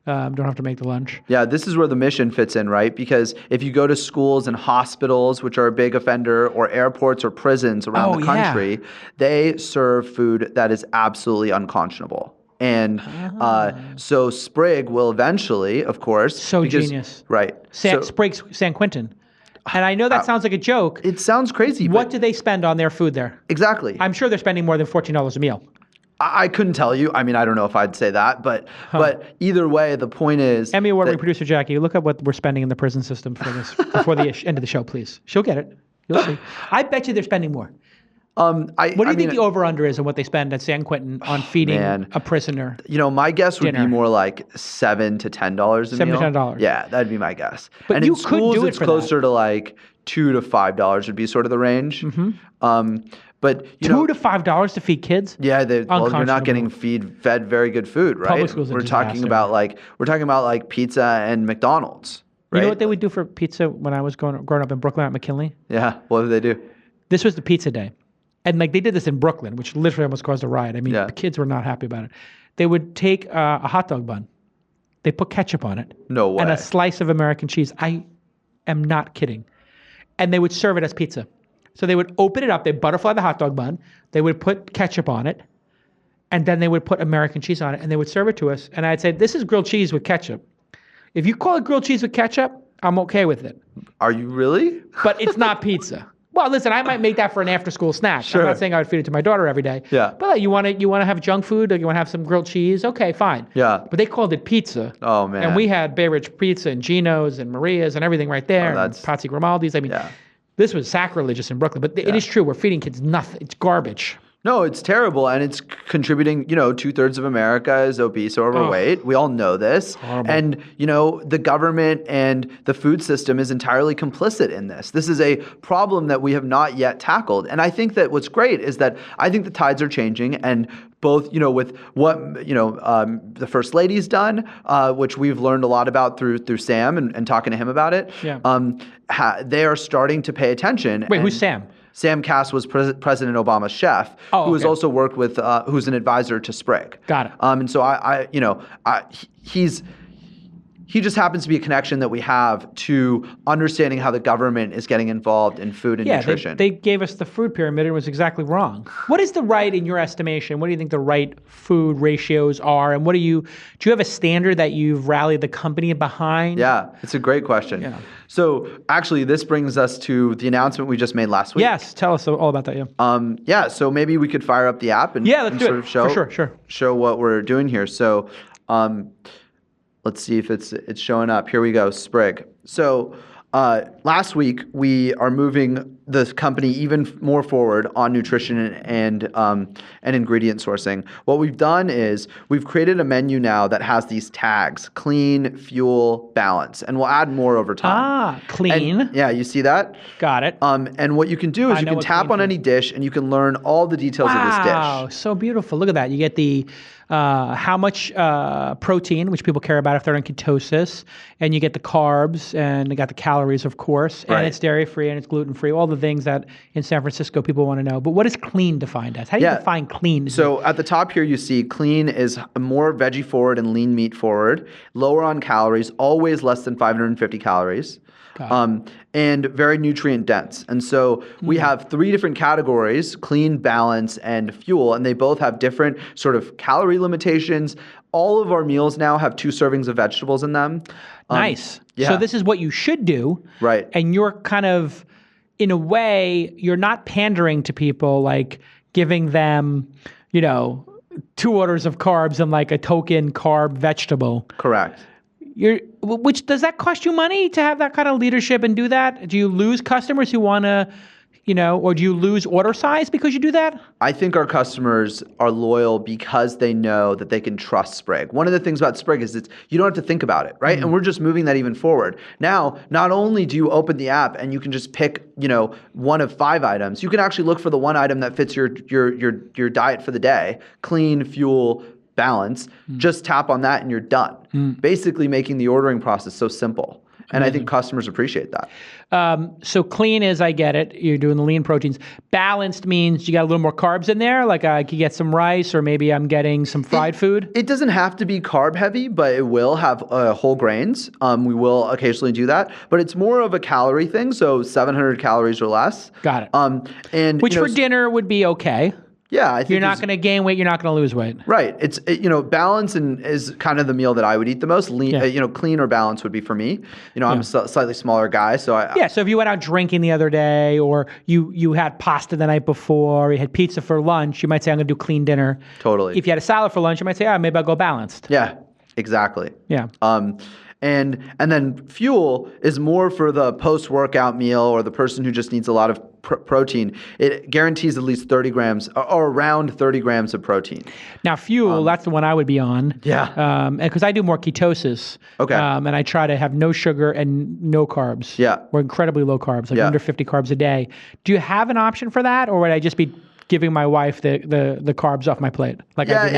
don't have to make the lunch. Yeah, this is where the mission fits in, right? Because if you go to schools and hospitals, which are a big offender, or airports or prisons around the country, they serve food that is absolutely unconscionable. And so Sprig will eventually, of course. So genius. Right. Sprig's San Quentin. And I know that sounds like a joke. It sounds crazy. What do they spend on their food there? Exactly. I'm sure they're spending more than $14 a meal. I couldn't tell you. I mean, I don't know if I'd say that, but either way, the point is. Emmy Award-winning producer Jackie, look at what we're spending in the prison system for this before the end of the show, please. She'll get it. You'll see. I bet you they're spending more. What do you think the over/under is on what they spend at San Quentin on feeding a prisoner? My guess would be more like $7 to $10 a meal. $7 to $10. Yeah, that'd be my guess. But and you in could schools, do it it's for closer to like $2 to $5 would be sort of the range. But $2 to $5 to feed kids? Yeah, you're not getting fed very good food, right? Public schools are we're talking about like pizza and McDonald's. Right? You know what they would do for pizza when I was growing up in Brooklyn at McKinley? Yeah, what did they do? This was the pizza day. And like they did this in Brooklyn, which literally almost caused a riot. I mean, the kids were not happy about it. They would take a hot dog bun. They put ketchup on it. No way. And a slice of American cheese. I am not kidding. And they would serve it as pizza. So they would open it up. They'd butterfly the hot dog bun. They would put ketchup on it. And then they would put American cheese on it. And they would serve it to us. And I'd say, this is grilled cheese with ketchup. If you call it grilled cheese with ketchup, I'm okay with it. Are you really? But it's not pizza. Well, listen, I might make that for an after-school snack. Sure. I'm not saying I would feed it to my daughter every day. Yeah. But like, you want to have junk food, or you want to have some grilled cheese? Okay, fine. Yeah. But they called it pizza. Oh, man. And we had Bay Ridge Pizza and Geno's and Maria's and everything right there. And Pazzi Grimaldi's. I mean, this was sacrilegious in Brooklyn. But it is true. We're feeding kids nothing. It's garbage. No, it's terrible, and it's contributing, 2/3 of America is obese or overweight. We all know this. Horrible. And, the government and the food system is entirely complicit in this. This is a problem that we have not yet tackled. And I think that what's great is that I think the tides are changing, and both, with what, the First Lady's done, which we've learned a lot about through Sam and talking to him about it. Yeah. They are starting to pay attention. Wait, who's Sam? Sam Cass was President Obama's chef, who has also worked with, who's an advisor to Sprig. Got it. And so he just happens to be a connection that we have to understanding how the government is getting involved in food and nutrition. They gave us the food pyramid and it was exactly wrong. What is the right, in your estimation, what do you think the right food ratios are? And do you have a standard that you've rallied the company behind? Yeah, it's a great question. Yeah. So actually, this brings us to the announcement we just made last week. Yes, tell us all about that. Yeah. So maybe we could fire up the app and let's do sort it. of show For sure. show what we're doing here. So let's see if it's showing up. Here we go, Sprig. So last week we are moving the company even more forward on nutrition and ingredient sourcing. What we've done is we've created a menu now that has these tags: clean, fuel, balance, and we'll add more over time. Clean. And, yeah, you see that? Got it. And what you can do is you can tap on any dish and you can learn all the details of this dish. Wow, so beautiful. Look at that. You get the how much protein, which people care about if they're in ketosis, and you get the carbs, and you got the calories, of course, and it's dairy-free and it's gluten-free, all the things that in San Francisco people want to know. But what is clean defined as? How do you define clean? So at the top here you see clean is more veggie forward and lean meat forward, lower on calories, always less than 550 calories. And very nutrient dense. And so we have 3 different categories: clean, balance, and fuel. And they both have different sort of calorie limitations. All of our meals now have 2 servings of vegetables in them. Nice. Yeah. So this is what you should do. Right. And you're kind of, in a way, you're not pandering to people, like giving them, 2 orders of carbs and like a token carb vegetable. Correct. Which does that cost you money to have that kind of leadership and do that? Do you lose customers who want to or do you lose order size because you do that? I think our customers are loyal because they know that they can trust Sprig. One of the things about Sprig is you don't have to think about it, right? And we're just moving that even forward. Now, not only do you open the app and you can just pick, one of 5 items, you can actually look for the one item that fits your diet for the day, clean, fuel, balance. Just tap on that and you're done. Basically making the ordering process so simple. And I think customers appreciate that. So clean is, I get it. You're doing the lean proteins. Balanced means you got a little more carbs in there. Like I could get some rice, or maybe I'm getting some fried food. It doesn't have to be carb heavy, but it will have whole grains. We will occasionally do that, but it's more of a calorie thing. So 700 calories or less. Got it. And which for dinner would be okay. Yeah, I think you're not going to gain weight. You're not going to lose weight. Right. It's balance is kind of the meal that I would eat the most. Lean, clean or balance would be for me. I'm a slightly smaller guy, so So if you went out drinking the other day, or you had pasta the night before, or you had pizza for lunch, you might say I'm going to do clean dinner. Totally. If you had a salad for lunch, you might say, maybe I'll go balanced. Yeah. Exactly. Yeah. And then fuel is more for the post-workout meal or the person who just needs a lot of protein. It guarantees at least 30 grams or around 30 grams of protein. Now, fuel, that's the one I would be on. Yeah. Because I do more ketosis. Okay. And I try to have no sugar and no carbs. Yeah. Or incredibly low carbs, like under 50 carbs a day. Do you have an option for that, or would I just be giving my wife the carbs off my plate like I do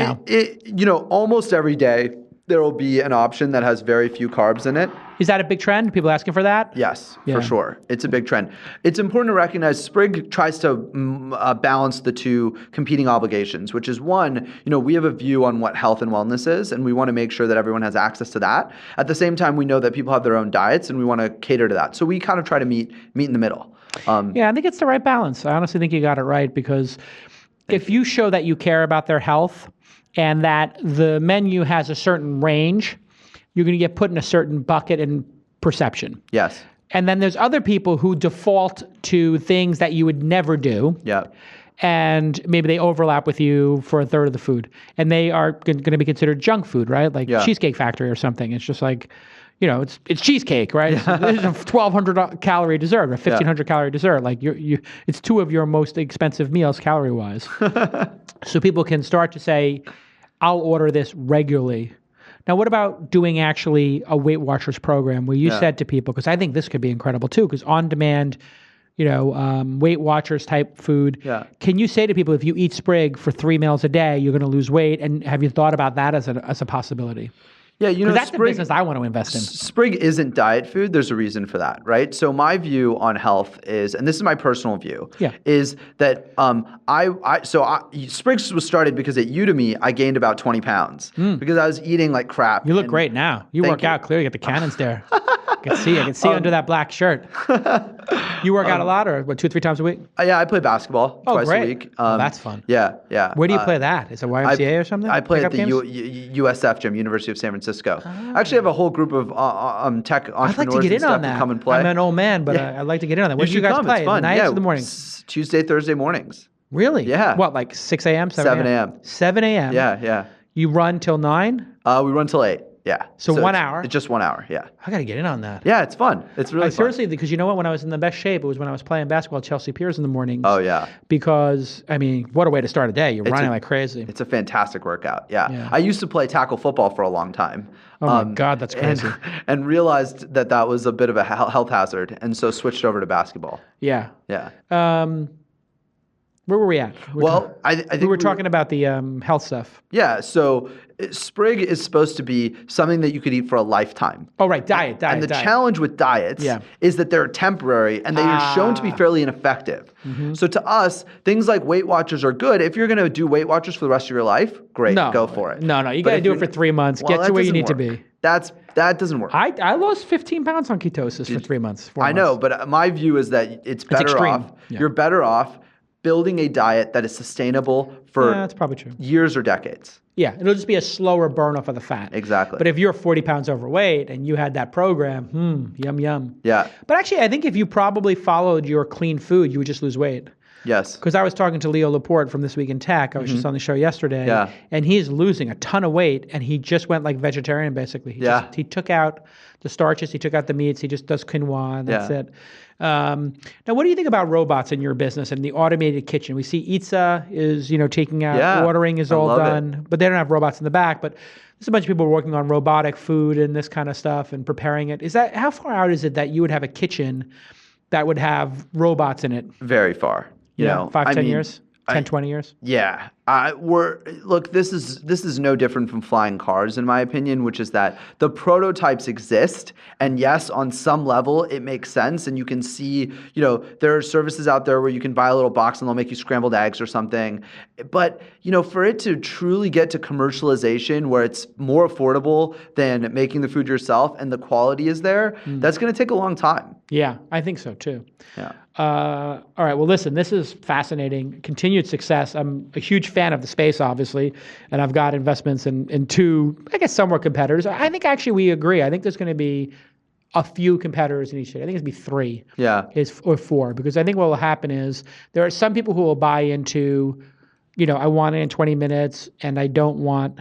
now? Almost every day there will be an option that has very few carbs in it. Is that a big trend? People asking for that? Yes, for sure. It's a big trend. It's important to recognize Sprig tries to balance the two competing obligations, which is one, we have a view on what health and wellness is, and we want to make sure that everyone has access to that. At the same time, we know that people have their own diets, and we want to cater to that. So we kind of try to meet in the middle. I think it's the right balance. I honestly think you got it right, because if you show that you care about their health and that the menu has a certain range, you're going to get put in a certain bucket in perception. Yes. And then there's other people who default to things that you would never do. Yeah. And maybe they overlap with you for a third of the food. And they are going to be considered junk food, right? Like Cheesecake Factory or something. It's just like, it's cheesecake, right? Yeah. This is a 1,200 calorie dessert, or 1,500 calorie dessert. Like it's 2 of your most expensive meals calorie wise. So people can start to say, I'll order this regularly. Now, what about doing actually a Weight Watchers program where you said to people, because I think this could be incredible too, because on demand, Weight Watchers type food. Yeah. Can you say to people, if you eat Sprig for 3 meals a day, you're going to lose weight? And have you thought about that as a possibility? Yeah, that's the business I want to invest in. Sprig isn't diet food. There's a reason for that, right? So my view on health is, and this is my personal view, is that Sprig was started because at Udemy I gained about 20 pounds because I was eating like crap. You look great now. You work out clearly. You got the cannons there. I can see under that black shirt. You work out a lot, or 2 or 3 times a week? Yeah, I play basketball twice a week. That's fun. Yeah. Where do you play that? Is it YMCA or something? I play at the USF gym, University of San Francisco. I actually have a whole group of tech entrepreneurs I'd like to get in on that. Come and play. I'm an old man, but I'd like to get in on that. When do you guys play? It's fun. The nights or the mornings? Tuesday, Thursday mornings. Really? Yeah. What, like 6 a.m., 7 a.m.? 7 a.m.? Yeah. You run till 9? We run till 8. Yeah. So 1 hour? It's just 1 hour, yeah. I got to get in on that. Yeah, it's fun. It's really fun. Seriously, because you know what? When I was in the best shape, it was when I was playing basketball at Chelsea Piers in the mornings. Oh, yeah. Because, what a way to start a day. You're running like crazy. It's a fantastic workout, yeah. I used to play tackle football for a long time. Oh, my God, that's crazy. And realized that was a bit of a health hazard, and so switched over to basketball. Yeah. Yeah. Where were we at? I think we were talking about the health stuff. Yeah, so Sprig is supposed to be something that you could eat for a lifetime. Oh, right, diet. And the challenge with diets is that they're temporary and they are shown to be fairly ineffective. Mm-hmm. So to us, things like Weight Watchers are good. If you're going to do Weight Watchers for the rest of your life, great, go for it. No, you got to do it for 3 months. Get to where you need to be. That doesn't work. I lost 15 pounds on ketosis for 3 months. 4 months. I know, but my view is that it's better off. Yeah. You're better off building a diet that is sustainable for that's probably true. Years or decades. Yeah, it'll just be a slower burn off of the fat. Exactly. But if you're 40 pounds overweight and you had that program, yum, yum. Yeah. But actually, I think if you probably followed your clean food, you would just lose weight. Yes. Because I was talking to Leo Laporte from This Week in Tech. I was just on the show yesterday. Yeah. And he's losing a ton of weight, and he just went like vegetarian, basically. He took out the starches, he took out the meats, he just does quinoa, and that's it. Now, what do you think about robots in your business and the automated kitchen? We see Itza is, taking out, ordering is all done, but they don't have robots in the back. But there's a bunch of people working on robotic food and this kind of stuff and preparing it. How far out is it that you would have a kitchen that would have robots in it? Very far. You know, 5, 10 years? 10, 20 years? Yeah. Look, this is no different from flying cars, in my opinion, which is that the prototypes exist. And yes, on some level, it makes sense. And you can see, there are services out there where you can buy a little box and they'll make you scrambled eggs or something. But, for it to truly get to commercialization where it's more affordable than making the food yourself and the quality is there, that's going to take a long time. Yeah, I think so too. Yeah. All right. Well, listen, this is fascinating. Continued success. I'm a huge fan of the space, obviously, and I've got investments in two, I guess, somewhat competitors. I think actually we agree. I think there's going to be a few competitors in each city. I think it's going to be 3. Yeah. Or 4, because I think what will happen is there are some people who will buy into, I want it in 20 minutes and I want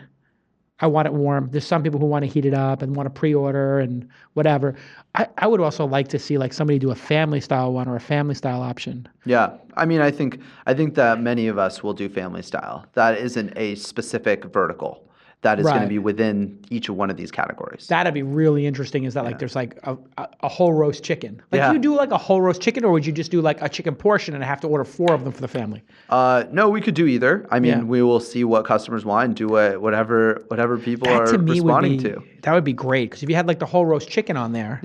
it warm. There's some people who want to heat it up and want to pre-order and whatever. I would also like to see like somebody do a family style one or a family style option. Yeah. I mean, I think that many of us will do family style. That isn't a specific vertical. That is going to be within each of one of these categories. That'd be really interesting. Is that like there's like a whole roast chicken? Like do you do like a whole roast chicken, or would you just do like a chicken portion and have to order 4 of them for the family? No, we could do either. I mean, we will see what customers want and do whatever people are responding to. That would be great, because if you had like the whole roast chicken on there,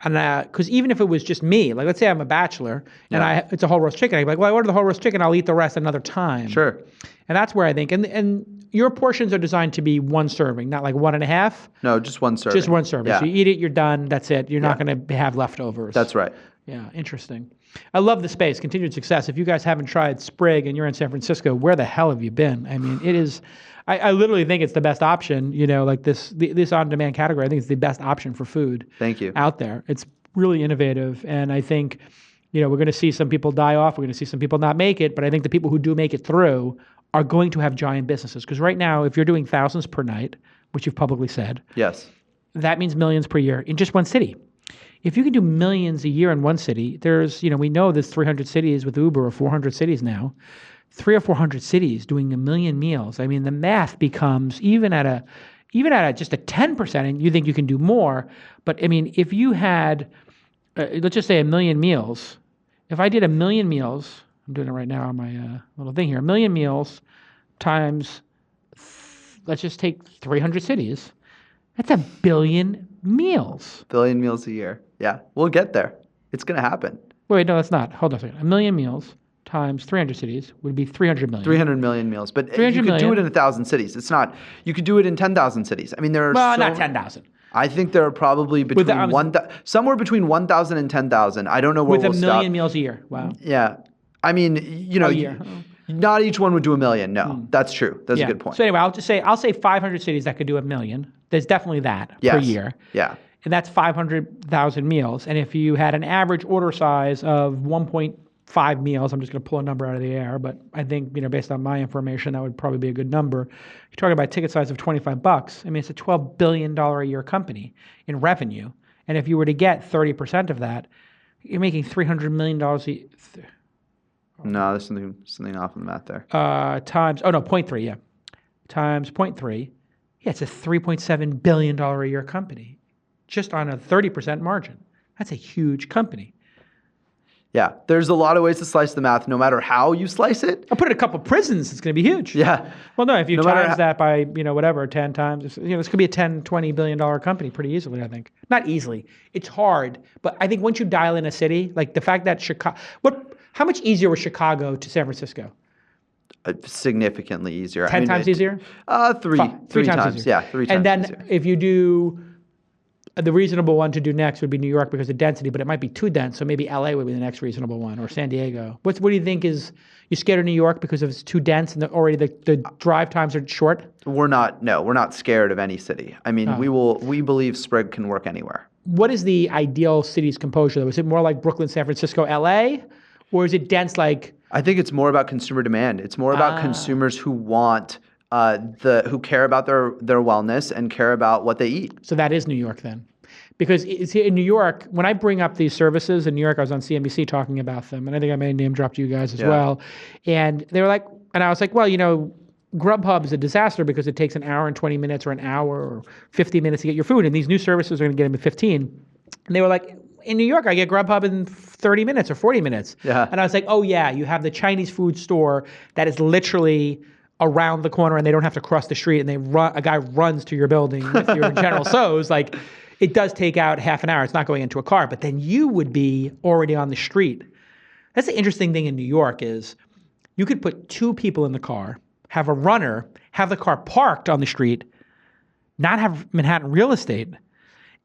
and because even if it was just me, like let's say I'm a bachelor and it's a whole roast chicken, I'd be like, well, I ordered the whole roast chicken, I'll eat the rest another time. Sure. And that's where I think, and your portions are designed to be 1 serving, not like 1.5. No, just 1 serving. Just 1 serving. Yeah. So you eat it, you're done. That's it. You're not going to have leftovers. That's right. Yeah, interesting. I love the space. Continued success. If you guys haven't tried Sprig and you're in San Francisco, where the hell have you been? I mean, it is. I literally think it's the best option. Like this on-demand category. I think it's the best option for food. Thank you. Out there, it's really innovative, and I think, we're going to see some people die off. We're going to see some people not make it, but I think the people who do make it through are going to have giant businesses. Because right now, if you're doing thousands per night, which you've publicly said, yes, that means millions per year in just one city. If you can do millions a year in one city, there's, we know there's 300 cities with Uber, or 400 cities now, 300 or 400 cities doing 1 million meals. I mean, the math becomes even at just a 10%, and you think you can do more. But I mean, if you had, let's just say 1 million meals, if I did 1 million meals, I'm doing it right now on my little thing here. 1 million meals times, let's just take 300 cities. That's 1 billion meals. 1 billion meals a year. Yeah, we'll get there. It's going to happen. Wait, no, that's not. Hold on a second. 1 million meals times 300 cities would be 300 million. 300 million meals. But you could do it in 1,000 cities. It's not. You could do it in 10,000 cities. I mean, there are not 10,000. I think there are probably somewhere between 1,000 and 10,000. I don't know where we'll stop. With 1 million meals a year. Wow. Yeah. I mean, not each one would do 1 million. No, that's true. That's a good point. So anyway, I'll say 500 cities that could do 1 million. There's definitely that per year. Yeah. And that's 500,000 meals. And if you had an average order size of 1.5 meals, I'm just going to pull a number out of the air, but I think, based on my information, that would probably be a good number. You're talking about a ticket size of $25. I mean, it's a $12 billion a year company in revenue. And if you were to get 30% of that, you're making $300 million a year. No, there's something off in the math there. Times 0.3, yeah. Times 0.3. Yeah, it's a $3.7 billion a year company, just on a 30% margin. That's a huge company. Yeah, there's a lot of ways to slice the math, no matter how you slice it. I'll put it in a couple of prisons, it's going to be huge. Yeah. Well, no, if you times that by, 10 times, this could be a $10, $20 billion company pretty easily, I think. Not easily. It's hard, but I think once you dial in a city, like the fact that how much easier was Chicago to San Francisco? Significantly easier. 10 times easier? Three times easier. Yeah, 3 times And then easier. if you do, the reasonable one to do next would be New York because of density, but it might be too dense, so maybe LA would be the next reasonable one, or San Diego. What do you think is, you scared of New York because it's too dense and already the drive times are short? We're not scared of any city. I mean, we believe Sprig can work anywhere. What is the ideal city's composure though? Is it more like Brooklyn, San Francisco, LA? Or is it dense like I think it's more about consumer demand. It's more about consumers who want who care about their wellness and care about what they eat. So that is New York then. Because it's in New York, when I bring up these services in New York, I was on CNBC talking about them, and I think I may have name dropped you guys as well. And they were like, and I was like, well, Grubhub is a disaster because it takes an hour and 20 minutes or an hour or 50 minutes to get your food, and these new services are going to get them in 15. And they were like, in New York, I get Grubhub in 30 minutes or 40 minutes. Yeah. And I was like, oh yeah, you have the Chinese food store that is literally around the corner, and they don't have to cross the street, and a guy runs to your building with your General So's. Like, it does take out half an hour. It's not going into a car, but then you would be already on the street. That's the interesting thing in New York is you could put 2 people in the car, have a runner, have the car parked on the street, not have Manhattan real estate,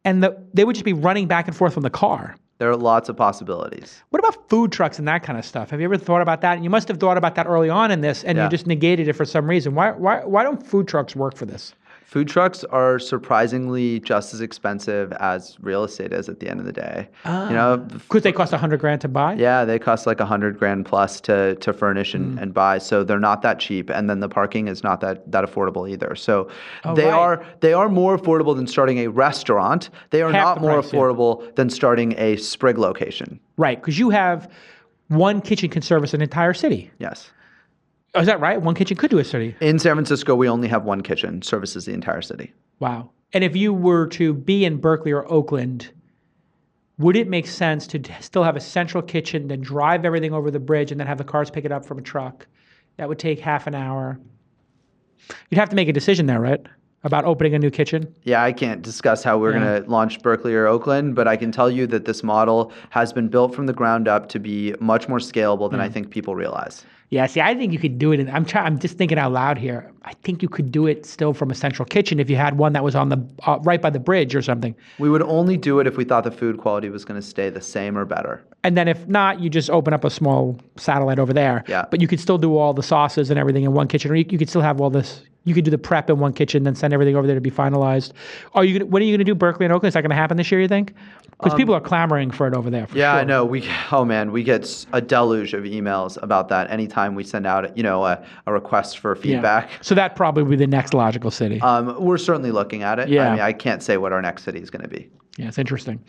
and they would just be running back and forth from the car. There are lots of possibilities. What about food trucks and that kind of stuff? Have you ever thought about that? And you must have thought about that early on in this, and you just negated it for some reason. Why don't food trucks work for this? Food trucks are surprisingly just as expensive as real estate is at the end of the day. Because they cost $100,000 to buy? Yeah, they cost like $100,000 plus to furnish and buy. So they're not that cheap, and then the parking is not that affordable either. So they are more affordable than starting a restaurant. They are not more affordable than starting a Sprig location. Right, because you have one kitchen can service an entire city. Yes. Oh, is that right? One kitchen could do a city. In San Francisco, we only have one kitchen, services the entire city. Wow. And if you were to be in Berkeley or Oakland, would it make sense to still have a central kitchen, then drive everything over the bridge, and then have the cars pick it up from a truck? That would take half an hour. You'd have to make a decision there, right? About opening a new kitchen? Yeah, I can't discuss how we're going to launch Berkeley or Oakland, but I can tell you that this model has been built from the ground up to be much more scalable than I think people realize. Yeah, see, I think you could do it. I'm just thinking out loud here. I think you could do it still from a central kitchen if you had one that was on the right by the bridge or something. We would only do it if we thought the food quality was going to stay the same or better. And then if not, you just open up a small satellite over there. Yeah. But you could still do all the sauces and everything in one kitchen, or you could still have all this. You could do the prep in one kitchen, then send everything over there to be finalized. When are you going to do Berkeley and Oakland? Is that going to happen this year, you think? Because people are clamoring for it over there. For yeah, sure. I know. We get a deluge of emails about that anytime we send out, a request for feedback. Yeah. So that probably would be the next logical city. We're certainly looking at it. Yeah. I mean, I can't say what our next city is going to be. Yeah, it's interesting.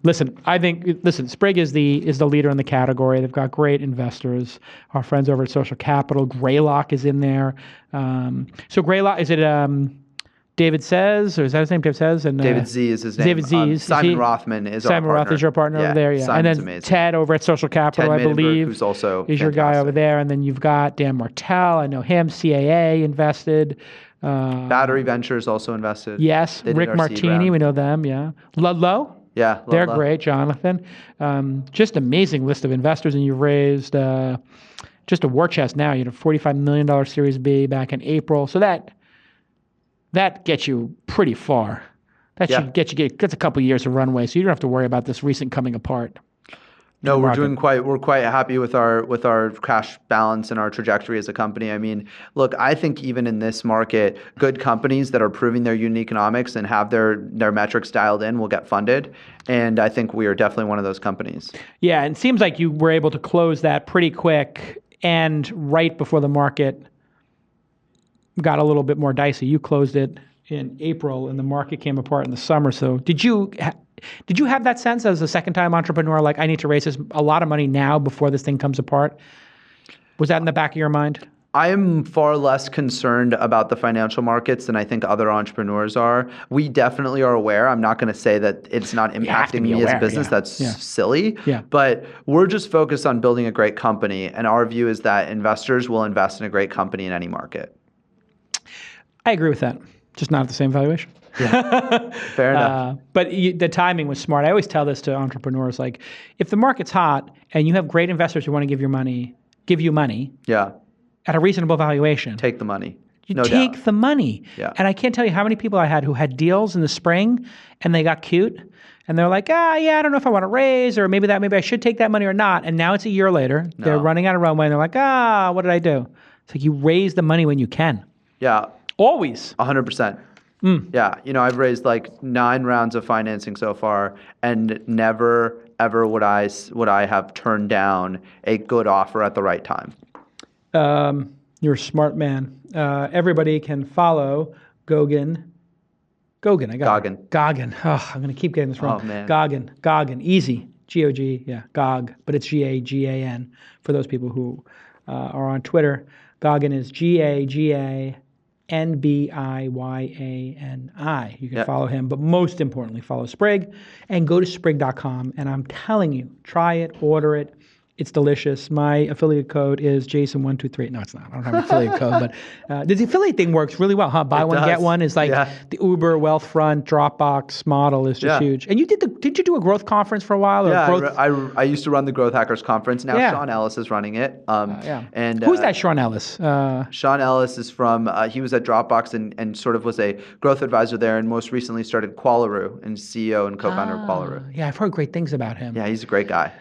Listen, Sprig is the leader in the category. They've got great investors. Our friends over at Social Capital, Greylock is in there. So Greylock, is it David Says, or is that his name? David Says? And David Z is his name. David Z. Simon Rothman is our partner. Simon Roth is your partner over there, yeah. Simon's And then amazing. Ted over at Social Capital, Ted I believe, who's also is your guy over there. And then you've got Dan Martell. I know him. CAA invested. Battery Ventures also invested. Yes. They did Rick our seed Martini, round. we know them, yeah. Ludlow. Yeah, They're Ludlow. great, Jonathan. Just amazing list of investors, and you've raised just a war chest now. You had a $45 million Series B back in April, so that gets you pretty far. That should gets a couple years of runway, so you don't have to worry about this recent coming apart. No, we're quite happy with our cash balance and our trajectory as a company. I mean, look, I think even in this market, good companies that are proving their unit economics and have their metrics dialed in will get funded. And I think we are definitely one of those companies. Yeah, and it seems like you were able to close that pretty quick and right before the market got a little bit more dicey. You closed it in April and the market came apart in the summer. So did you have that sense as a second-time entrepreneur, like I need to raise a lot of money now before this thing comes apart? Was that in the back of your mind? I am far less concerned about the financial markets than I think other entrepreneurs are. We definitely are aware. I'm not going to say that it's not impacting me as a business. Yeah. That's silly. Yeah. But we're just focused on building a great company. And our view is that investors will invest in a great company in any market. I agree with that. Just not at the same valuation. Yeah. Fair enough. But the timing was smart. I always tell this to entrepreneurs, like if the market's hot and you have great investors who want to give you money Yeah. at a reasonable valuation. Take the money. You No take doubt. the money. Yeah. And I can't tell you how many people I had who had deals in the spring and they got cute and they're like, I don't know if I want to raise, or maybe I should take that money or not. And now it's a year later. No. They're running out of runway and they're like, what did I do? It's like you raise the money when you can. Yeah. Always. 100%. Yeah, I've raised like 9 rounds of financing so far, and never ever would I have turned down a good offer at the right time. You're a smart man. Everybody can follow Goguen. Goguen, I got Goggin. it. Goggin. Oh, I'm going to keep getting this wrong. Oh, man. Goggin. Easy. G-O-G, yeah, Gog, but it's G-A-G-A-N for those people who are on Twitter. Goggin is G-A-G-A-N-B-I-Y-A-N-I. You can follow him, but most importantly, follow Sprig and go to sprig.com. And I'm telling you, try it, order it. It's delicious. My affiliate code is Jason123. No, it's not. I don't have an affiliate code, but the affiliate thing works really well, huh? Buy one, get one is like the Uber, Wealthfront, Dropbox model is just huge. And did you do a growth conference for a while? Or I used to run the Growth Hackers Conference. Now Sean Ellis is running it. And who's that Sean Ellis? Sean Ellis is from, he was at Dropbox and sort of was a growth advisor there, and most recently started Qualaroo and CEO and co-founder of Qualaroo. Yeah, I've heard great things about him. Yeah, he's a great guy.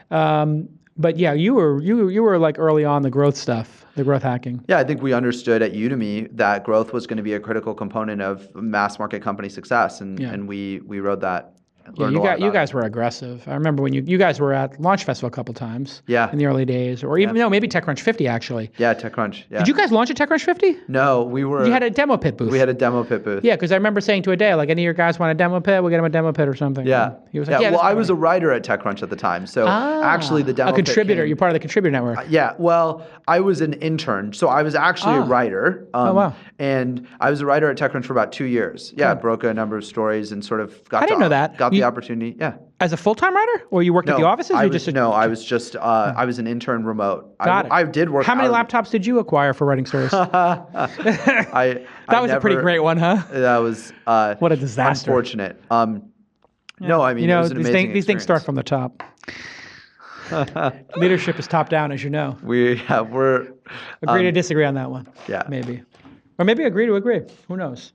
But yeah, you were like early on the growth stuff, the growth hacking. Yeah, I think we understood at Udemy that growth was going to be a critical component of mass market company success, and we rode that. Yeah, you guys were aggressive. I remember when you guys were at Launch Festival a couple times. Yeah. In the early days, or even maybe TechCrunch 50 actually. Yeah, TechCrunch. Yeah. Did you guys launch at TechCrunch 50? No, we were. You had a demo pit booth. We had a demo pit booth. Yeah, because I remember saying to Adair, like, any of your guys want a demo pit? We'll get him a demo pit or something. Yeah. And he was like, well, I was a writer at TechCrunch at the time, so actually the demo a contributor. pit You're part of the contributor network. Yeah, well, I was an intern, so I was actually a writer. Wow. And I was a writer at TechCrunch for about 2 years. Yeah, broke a number of stories and sort of got. I didn't know that. Got the opportunity. Yeah. As a full-time writer, or you worked at the offices? I was just I was an intern remote. Got it. I did work. How many laptops did you acquire for writing stories? That was a pretty great one, huh? That was what a disaster. Unfortunate. No, I mean, it was an amazing these things start from the top. Leadership is top down, as you know. We're agree to disagree on that one. Yeah, maybe, or maybe agree to agree. Who knows?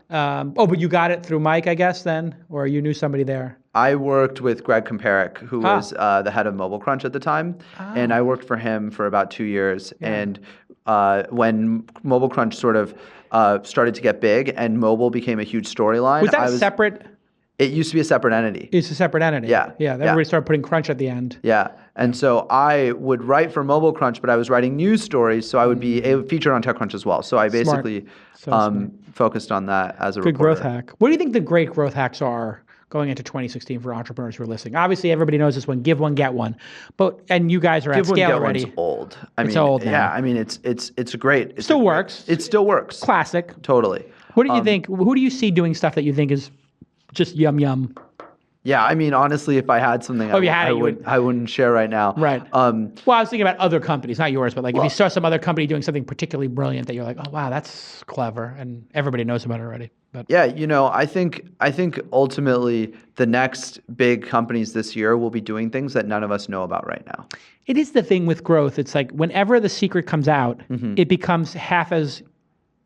But you got it through Mike, I guess, then, or you knew somebody there. I worked with Greg Komparek, who was the head of Mobile Crunch at the time, and I worked for him for about 2 years. Yeah. And when Mobile Crunch sort of started to get big and mobile became a huge storyline, was that separate? It used to be a separate entity. It's a separate entity. Yeah. Yeah. Everybody started putting Crunch at the end. Yeah. And so I would write for Mobile Crunch, but I was writing news stories, so I would be featured on TechCrunch as well. So I basically focused on that as a reporter. Good growth hack. What do you think the great growth hacks are going into 2016 for entrepreneurs who are listening? Obviously, everybody knows this one: give one, get one. And you guys are at scale already. Give one, get one's old. It's old now. Yeah. I mean, it's great. It still works. It still works. Classic. Totally. What do you think? Who do you see doing stuff that you think is just yum? Yeah, I mean, honestly, if I had something I wouldn't share right now. Right. Well, I was thinking about other companies, not yours, but like if you saw some other company doing something particularly brilliant that you're like, oh wow, that's clever, and everybody knows about it already. But yeah, I think ultimately the next big companies this year will be doing things that none of us know about right now. It is the thing with growth. It's like whenever the secret comes out, it becomes half as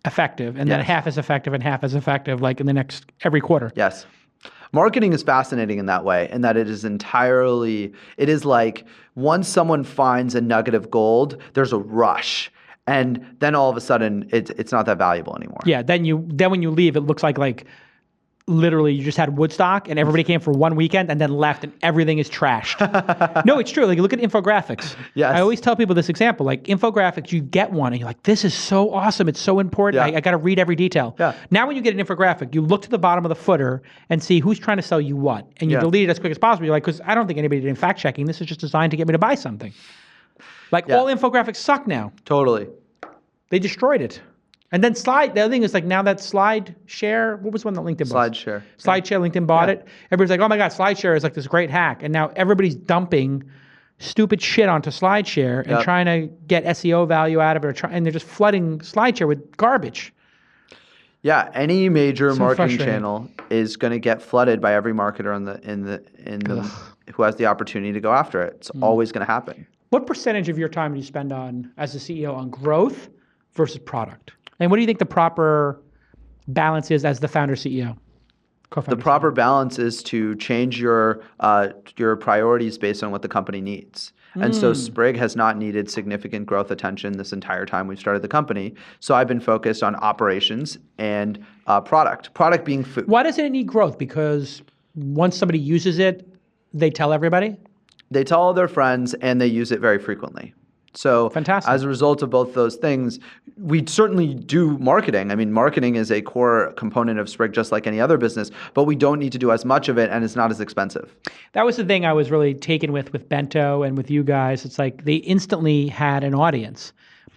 effective, and then half as effective, and half as effective, like in the next every quarter. Yes. Marketing is fascinating in that way, in that it is like once someone finds a nugget of gold, there's a rush. And then all of a sudden it's not that valuable anymore. Yeah, then when you leave, it looks like literally you just had Woodstock and everybody came for one weekend and then left and everything is trashed. No, it's true. Like look at infographics. Yes. I always tell people this example, like infographics, you get one and you're like, this is so awesome. It's so important. I got to read every detail. Yeah. Now when you get an infographic, you look to the bottom of the footer and see who's trying to sell you what. And you delete it as quick as possible. You're like, because I don't think anybody did fact checking. This is just designed to get me to buy something. Like all infographics suck now. Totally. They destroyed it. And then the other thing is like now that SlideShare, what was one that LinkedIn bought? SlideShare. SlideShare, LinkedIn bought it. Everybody's like, oh my God, SlideShare is like this great hack. And now everybody's dumping stupid shit onto SlideShare and trying to get SEO value out of it, and they're just flooding SlideShare with garbage. Yeah, any major marketing channel is going to get flooded by every marketer who has the opportunity to go after it. It's always going to happen. What percentage of your time do you spend as a CEO on growth versus product? And what do you think the proper balance is as the founder CEO? Co-founders. proper balance is to change your priorities based on what the company needs. And so Sprig has not needed significant growth attention this entire time we've started the company. So I've been focused on operations and product. Product being food. Why doesn't it need growth? Because once somebody uses it, they tell everybody? They tell all their friends and they use it very frequently. So Fantastic. as a result of both those things, we certainly do marketing. I mean, marketing is a core component of Sprig just like any other business, but we don't need to do as much of it and it's not as expensive. That was the thing I was really taken with Bento and with you guys. It's like they instantly had an audience.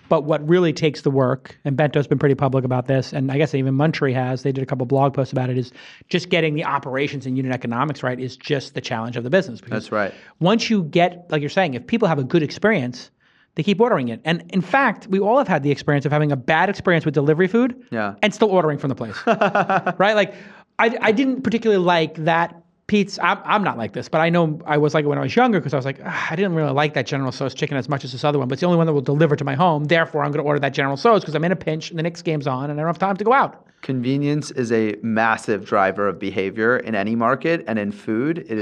But what really takes the work, and Bento's been pretty public about this, and I guess even Munchery has, they did a couple blog posts about it, is just getting the operations and unit economics right is just the challenge of the business. Because That's right. once you get, like you're saying, if people have a good experience, they keep ordering it. And in fact, we all have had the experience of having a bad experience with delivery food and still ordering from the place. Right? Like, I didn't particularly like that pizza. I'm not like this, but I know I was like it when I was younger because I was like, I didn't really like that General Tso's chicken as much as this other one, but it's the only one that will deliver to my home. Therefore, I'm going to order that General Tso's because I'm in a pinch and the Knicks game's on and I don't have time to go out. Convenience is a massive driver of behavior in any market, and in food, it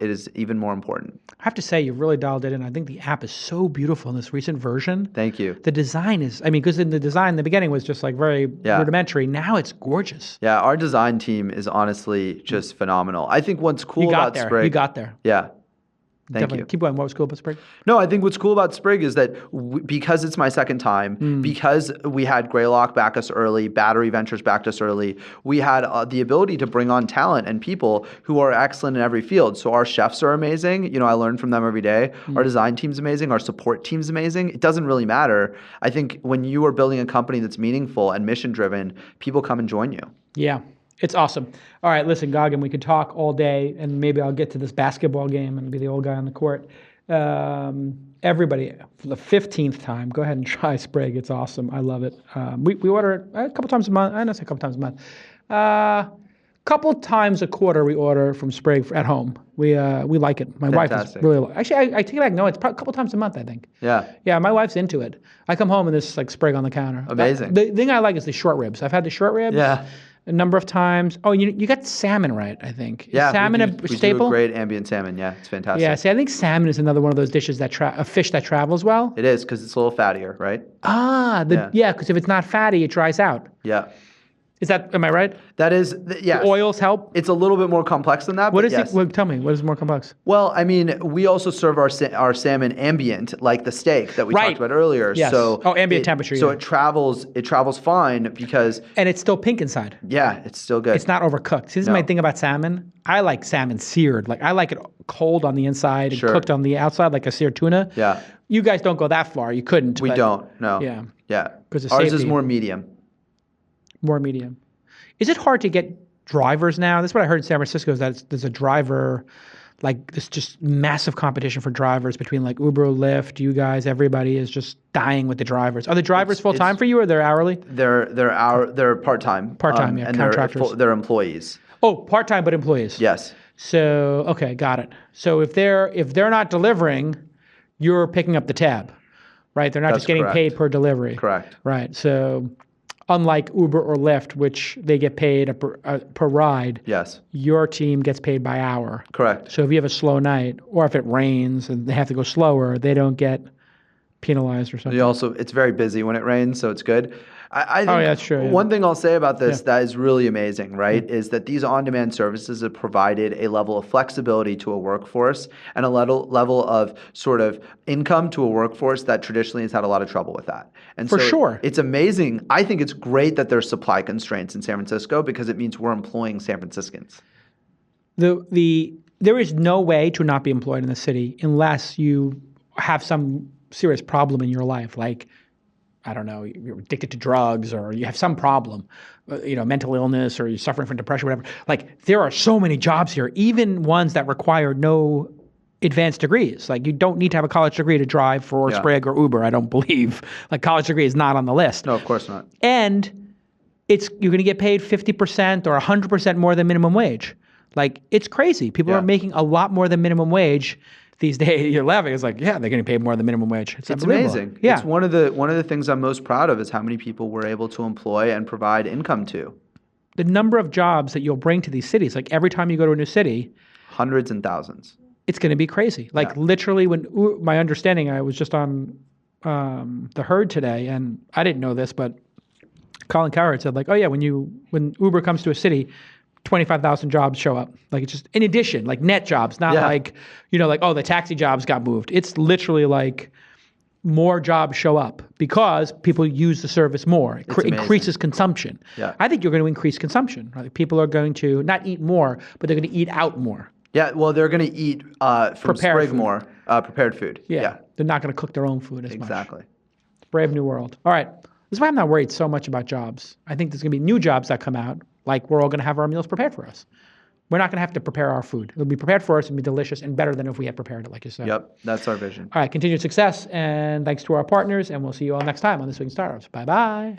is even more important. I have to say, you've really dialed it in. I think the app is so beautiful in this recent version. Thank you. The design is, I mean, because in the design in the beginning was just like very rudimentary. Now it's gorgeous. Yeah, our design team is honestly just phenomenal. I think what's cool about Sprig. You got there. Yeah. Thank Definitely. you. Keep going. What was cool about Sprig? No, I think what's cool about Sprig is that because it's my second time, because we had Greylock back us early, Battery Ventures backed us early, we had the ability to bring on talent and people who are excellent in every field. So our chefs are amazing. You know, I learn from them every day. Our design team's amazing. Our support team's amazing. It doesn't really matter. I think when you are building a company that's meaningful and mission driven, people come and join you. Yeah. It's awesome. All right, listen, Goggin, we could talk all day, and maybe I'll get to this basketball game and be the old guy on the court. Everybody, for the 15th time, go ahead and try Sprig. It's awesome. I love it. We order it a couple times a month. I don't say a couple times a month. Couple times a quarter we order from Sprig at home. We like it. My wife is really actually. I take it back. No, it's a couple times a month. I think. Yeah. Yeah, my wife's into it. I come home and there's like Sprig on the counter. Amazing. The thing I like is the short ribs. I've had the short ribs. Yeah. A number of times. Oh, you got salmon right, I think. Yeah, is salmon we staple? do a great ambient salmon. Yeah, it's fantastic. Yeah, see, I think salmon is another one of those dishes that a fish that travels well. It is because it's a little fattier, right? Yeah, because if it's not fatty, it dries out. Yeah. Is that, am I right? That is, yes. The oils help? It's a little bit more complex than that. What but is yes. it? Well, tell me, what is more complex? Well, I mean, we also serve our salmon ambient, like the steak that we talked about earlier. Yes. So ambient temperature. So it travels fine because. And it's still pink inside. Yeah, it's still good. It's not overcooked. See, this is my thing about salmon. I like salmon seared. Like I like it cold on the inside and cooked on the outside, like a seared tuna. Yeah. You guys don't go that far. You couldn't. We don't. No. Yeah. Yeah. Because ours is more medium. More medium. Is it hard to get drivers now? That's what I heard in San Francisco is that there's a driver, like this just massive competition for drivers between like Uber, Lyft, you guys, everybody is just dying with the drivers. Are the drivers full-time for you or they're hourly? They're part-time. Part-time, yeah, and contractors. They're employees. Oh, part-time but employees. Yes. So, okay, got it. So if they're not delivering, you're picking up the tab, right? They're not just getting paid per delivery. Correct. Right. So unlike Uber or Lyft, which they get paid per ride, yes, your team gets paid by hour. Correct. So if you have a slow night, or if it rains and they have to go slower, they don't get penalized or something. It's very busy when it rains, so it's good. I think that's true. Yeah. One thing I'll say about this that is really amazing, right, is that these on-demand services have provided a level of flexibility to a workforce and a level of sort of income to a workforce that traditionally has had a lot of trouble with that. And For sure. It's amazing. I think it's great that there's supply constraints in San Francisco because it means we're employing San Franciscans. There is no way to not be employed in the city unless you have some serious problem in your life, like I don't know, you're addicted to drugs or you have some problem, mental illness or you're suffering from depression, whatever. Like there are so many jobs here, even ones that require no advanced degrees. Like you don't need to have a college degree to drive for Sprig or Uber, I don't believe. Like college degree is not on the list. No, of course not. And you're going to get paid 50% or 100% more than minimum wage. Like it's crazy. People are making a lot more than minimum wage these days. You're laughing. It's like, yeah, they're getting paid more than minimum wage. It's amazing. Yeah. It's one of the things I'm most proud of is how many people we're able to employ and provide income to. the number of jobs that you'll bring to these cities, like every time you go to a new city, Hundreds and thousands. it's going to be crazy. Like literally my understanding, I was just on the Herd today, and I didn't know this, but Colin Cowherd said like, oh yeah, when Uber comes to a city, 25,000 jobs show up. Like it's just in addition, like net jobs, not like, like, oh, the taxi jobs got moved. It's literally like more jobs show up because people use the service more. It increases consumption. Yeah. I think you're going to increase consumption. Right? People are going to not eat more, but they're going to eat out more. Yeah, well, they're going to eat from Prepared Sprig more, prepared food. Yeah. They're not going to cook their own food as much. Exactly. Brave new world. All right. This is why I'm not worried so much about jobs. I think there's going to be new jobs that come out, like we're all going to have our meals prepared for us. We're not going to have to prepare our food. It'll be prepared for us and be delicious and better than if we had prepared it, like you said. Yep, that's our vision. All right, continued success, and thanks to our partners, and we'll see you all next time on This Week in Startups. Bye-bye.